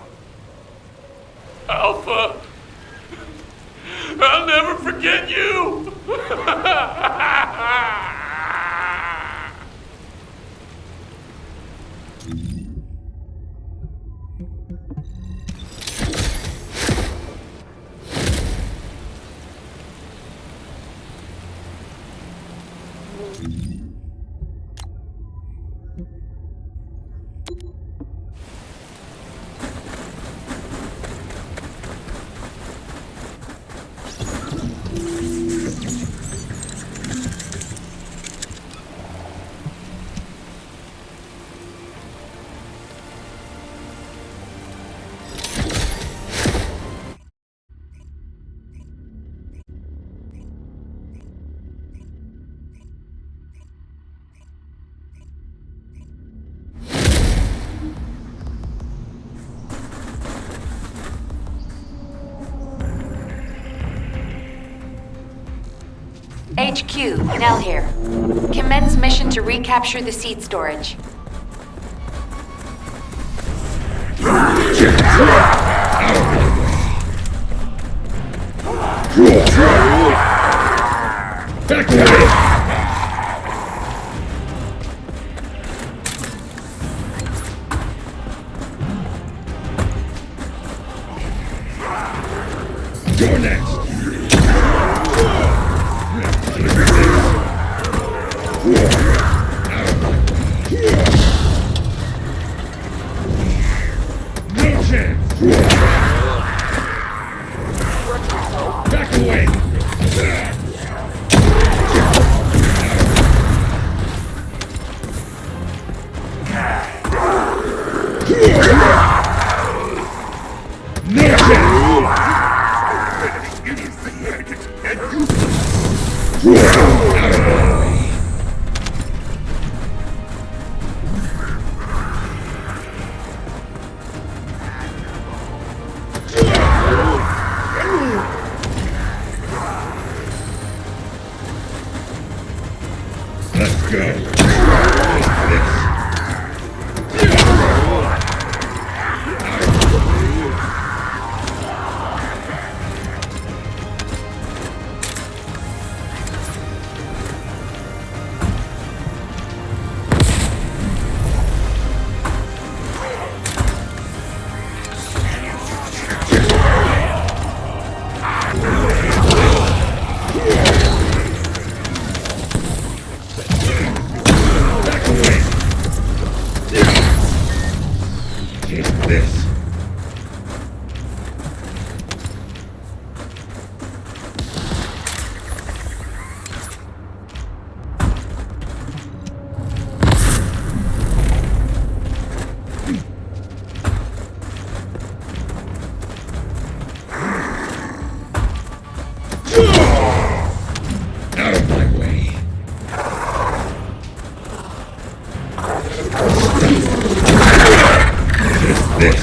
Alpha! I'll never forget you! HQ, Nell here. Commence mission to recapture the seed storage. You're next. Back away! No chance! Out of my way! Let's go. Out of my way. Just this.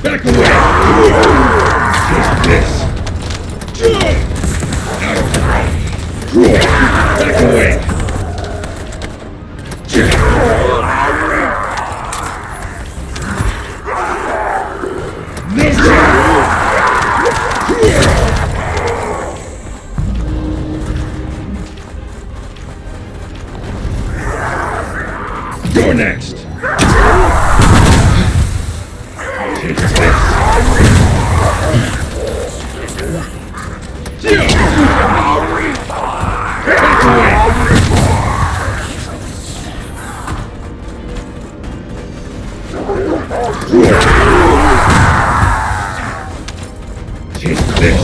Back away. Just this. Out of my way. Back away. You're next. Take this. Back away. Take this.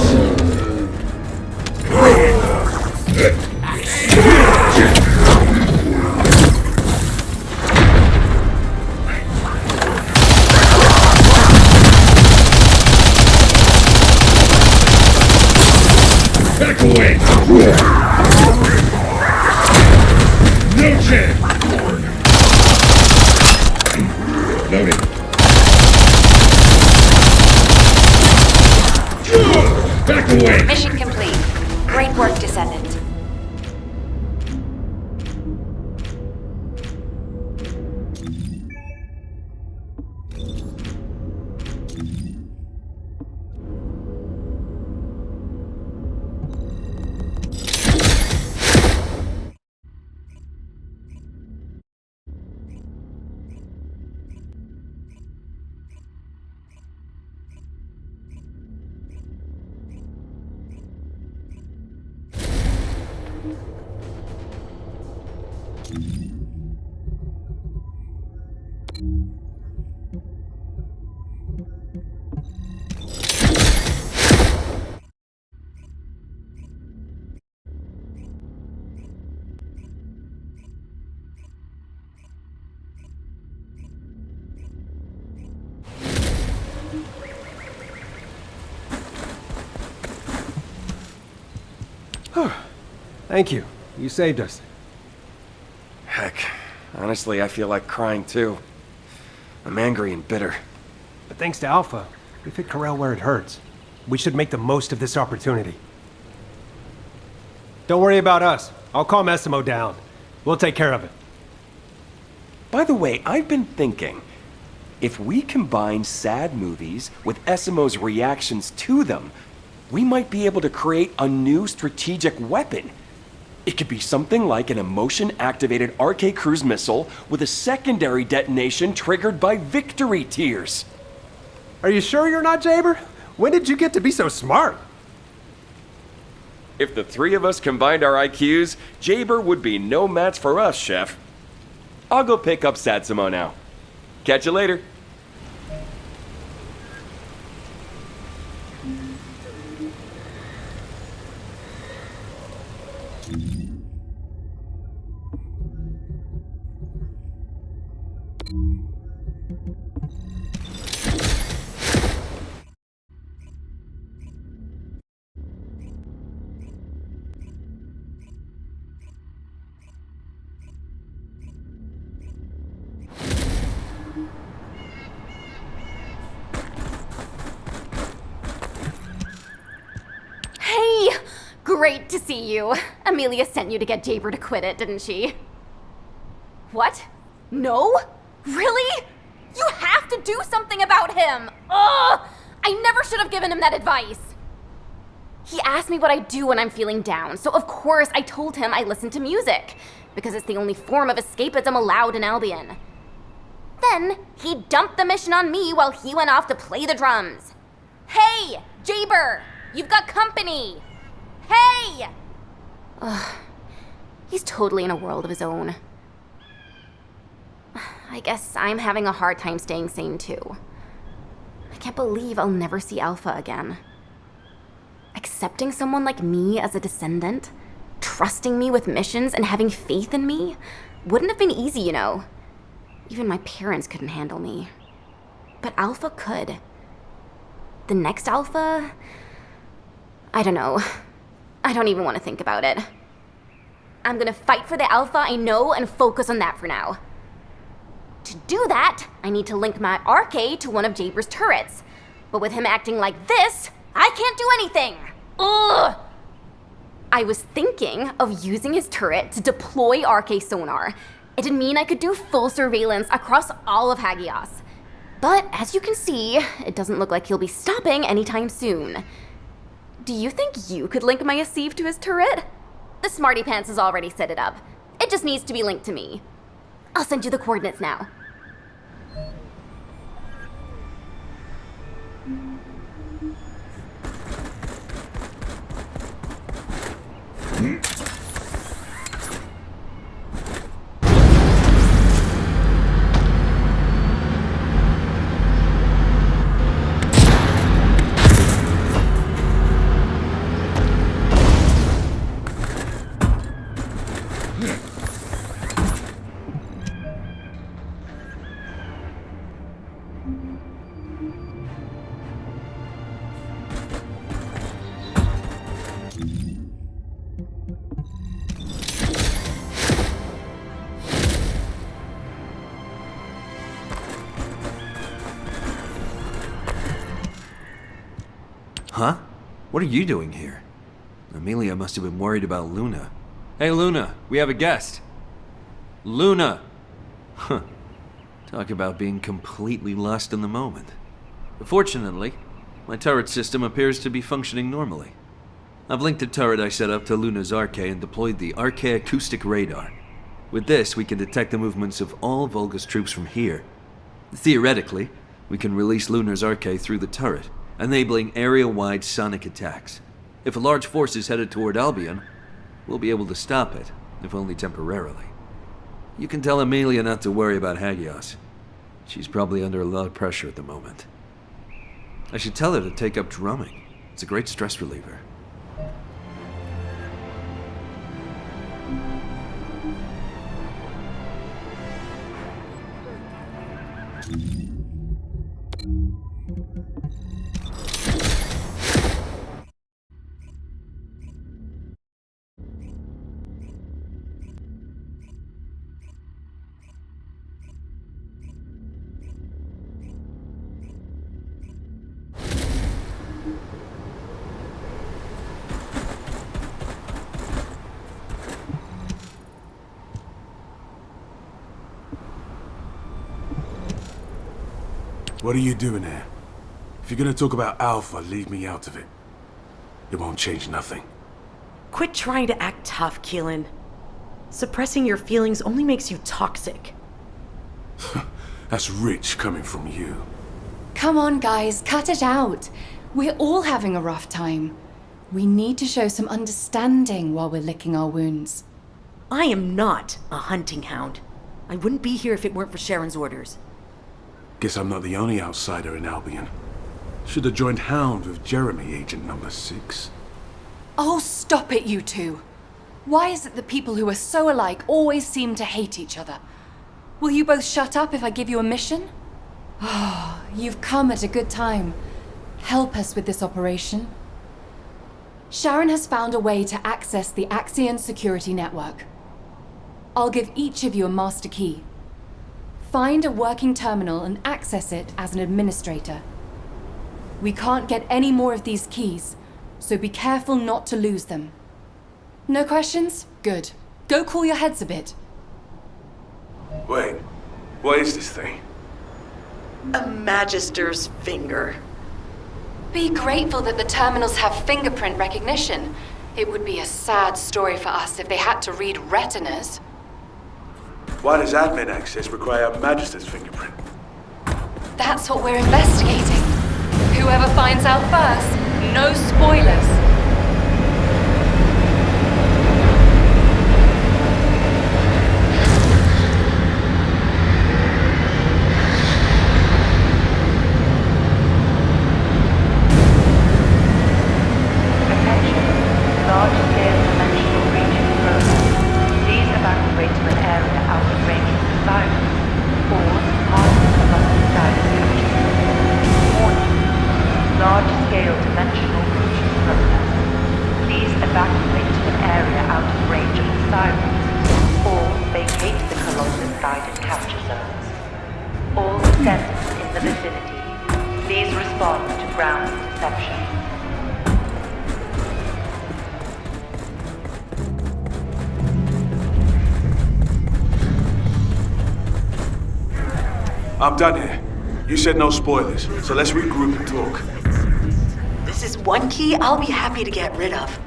Back away. No chance. Loading. Back away. Mission complete. Great work, Descendant. Thank you. You saved us. Heck, honestly, I feel like crying too. I'm angry and bitter. But thanks to Alpha, we've hit Corel where it hurts. We should make the most of this opportunity. Don't worry about us. I'll calm Essimo down. We'll take care of it. By the way, I've been thinking, if we combine sad movies with Essimo's reactions to them, we might be able to create a new strategic weapon. It could be something like an emotion-activated RK cruise missile with a secondary detonation triggered by victory tears. Are you sure you're not Jaber? When did you get to be so smart? If the three of us combined our IQs, Jaber would be no match for us, Chef. I'll go pick up Satsuma now. Catch you later. Hey! Great to see you. Amelia sent you to get Jaber to quit it, didn't she? What? No? Really? You have to do something about him! Ugh! I never should have given him that advice. He asked me what I do when I'm feeling down, so of course I told him I listen to music, because it's the only form of escapism allowed in Albion. Then, he dumped the mission on me while he went off to play the drums. Hey, Jaber! You've got company! Hey! Ugh. He's totally in a world of his own. I guess I'm having a hard time staying sane too. I can't believe I'll never see Alpha again. Accepting someone like me as a descendant, trusting me with missions and having faith in me, wouldn't have been easy, you know. Even my parents couldn't handle me. But Alpha could. The next Alpha? I don't know. I don't even want to think about it. I'm gonna fight for the Alpha I know and focus on that for now. To do that, I need to link my RK to one of Jaber's turrets. But with him acting like this, I can't do anything! Ugh! I was thinking of using his turret to deploy RK sonar. It'd mean I could do full surveillance across all of Hagios. But as you can see, it doesn't look like he'll be stopping anytime soon. Do you think you could link my Asif to his turret? The Smarty Pants has already set it up. It just needs to be linked to me. I'll send you the coordinates now. Huh? What are you doing here? Amelia must have been worried about Luna. Hey, Luna, we have a guest. Luna! Huh. Talk about being completely lost in the moment. Fortunately, my turret system appears to be functioning normally. I've linked the turret I set up to Luna's RK and deployed the RK acoustic radar. With this, we can detect the movements of all Volga's troops from here. Theoretically, we can release Luna's RK through the turret, enabling area-wide sonic attacks. If a large force is headed toward Albion, we'll be able to stop it, if only temporarily. You can tell Amelia not to worry about Hagios. She's probably under a lot of pressure at the moment. I should tell her to take up drumming. It's a great stress reliever. What are you doing here? If you're gonna talk about Alpha, leave me out of it. It won't change nothing. Quit trying to act tough, Keelan. Suppressing your feelings only makes you toxic. That's rich coming from you. Come on, guys, cut it out. We're all having a rough time. We need to show some understanding while we're licking our wounds. I am not a hunting hound. I wouldn't be here if it weren't for Sharon's orders. Guess I'm not the only outsider in Albion. Should have joined Hound with Jeremy, Agent number 6. Oh, stop it, you two. Why is it that people who are so alike always seem to hate each other? Will you both shut up if I give you a mission? Oh, you've come at a good time. Help us with this operation. Sharon has found a way to access the Axion security network. I'll give each of you a master key. Find a working terminal and access it as an administrator. We can't get any more of these keys, so be careful not to lose them. No questions? Good. Go cool your heads a bit. Wait, what is this thing? A Magister's finger. Be grateful that the terminals have fingerprint recognition. It would be a sad story for us if they had to read retinas. Why does admin access require a Magister's fingerprint? That's what we're investigating. Whoever finds out first, no spoilers. Large-scale dimensional region program. Please evacuate to an area out of range of the siren or pass the combusted siren capture. Warning. Large-scale dimensional region program. Please evacuate to an area out of range of the sirens or vacate the Colossus guided capture zones. All descendants in the vicinity, please respond to ground deception. I'm done here. You said no spoilers, so let's regroup and talk. This is one key I'll be happy to get rid of.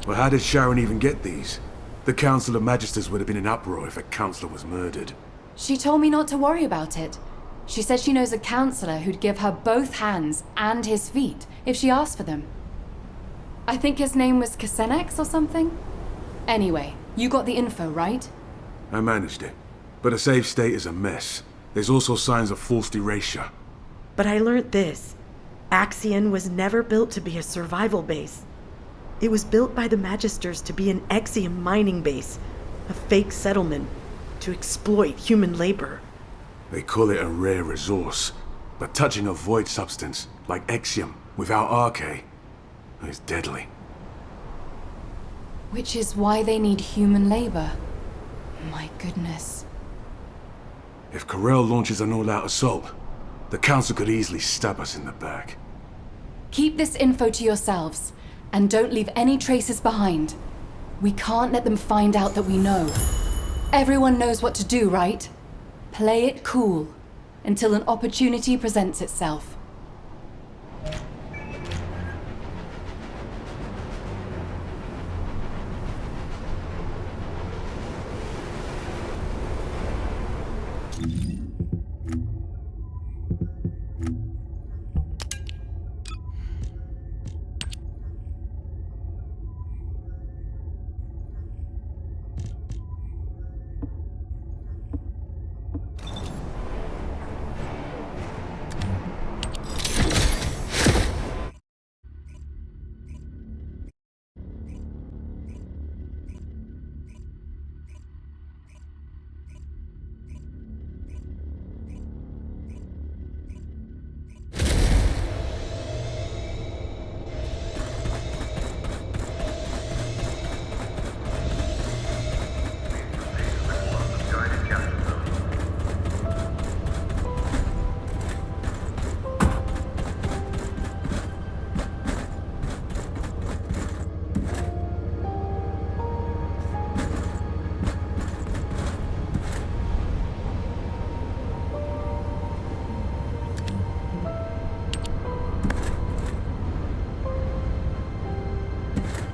Well, how did Sharon even get these? The Council of Magisters would have been in uproar if a councillor was murdered. She told me not to worry about it. She said she knows a counselor who'd give her both hands and his feet if she asked for them. I think his name was Kasenex or something? Anyway, you got the info, right? I managed it. But a save state is a mess. There's also signs of forced erasure. But I learned this. Axion was never built to be a survival base. It was built by the Magisters to be an Exium mining base, a fake settlement, to exploit human labor. They call it a rare resource, but touching a void substance, like Exium, without Arche, is deadly. Which is why they need human labor. My goodness. If Corel launches an all-out assault, the Council could easily stab us in the back. Keep this info to yourselves. And don't leave any traces behind. We can't let them find out that we know. Everyone knows what to do, right? Play it cool, until an opportunity presents itself.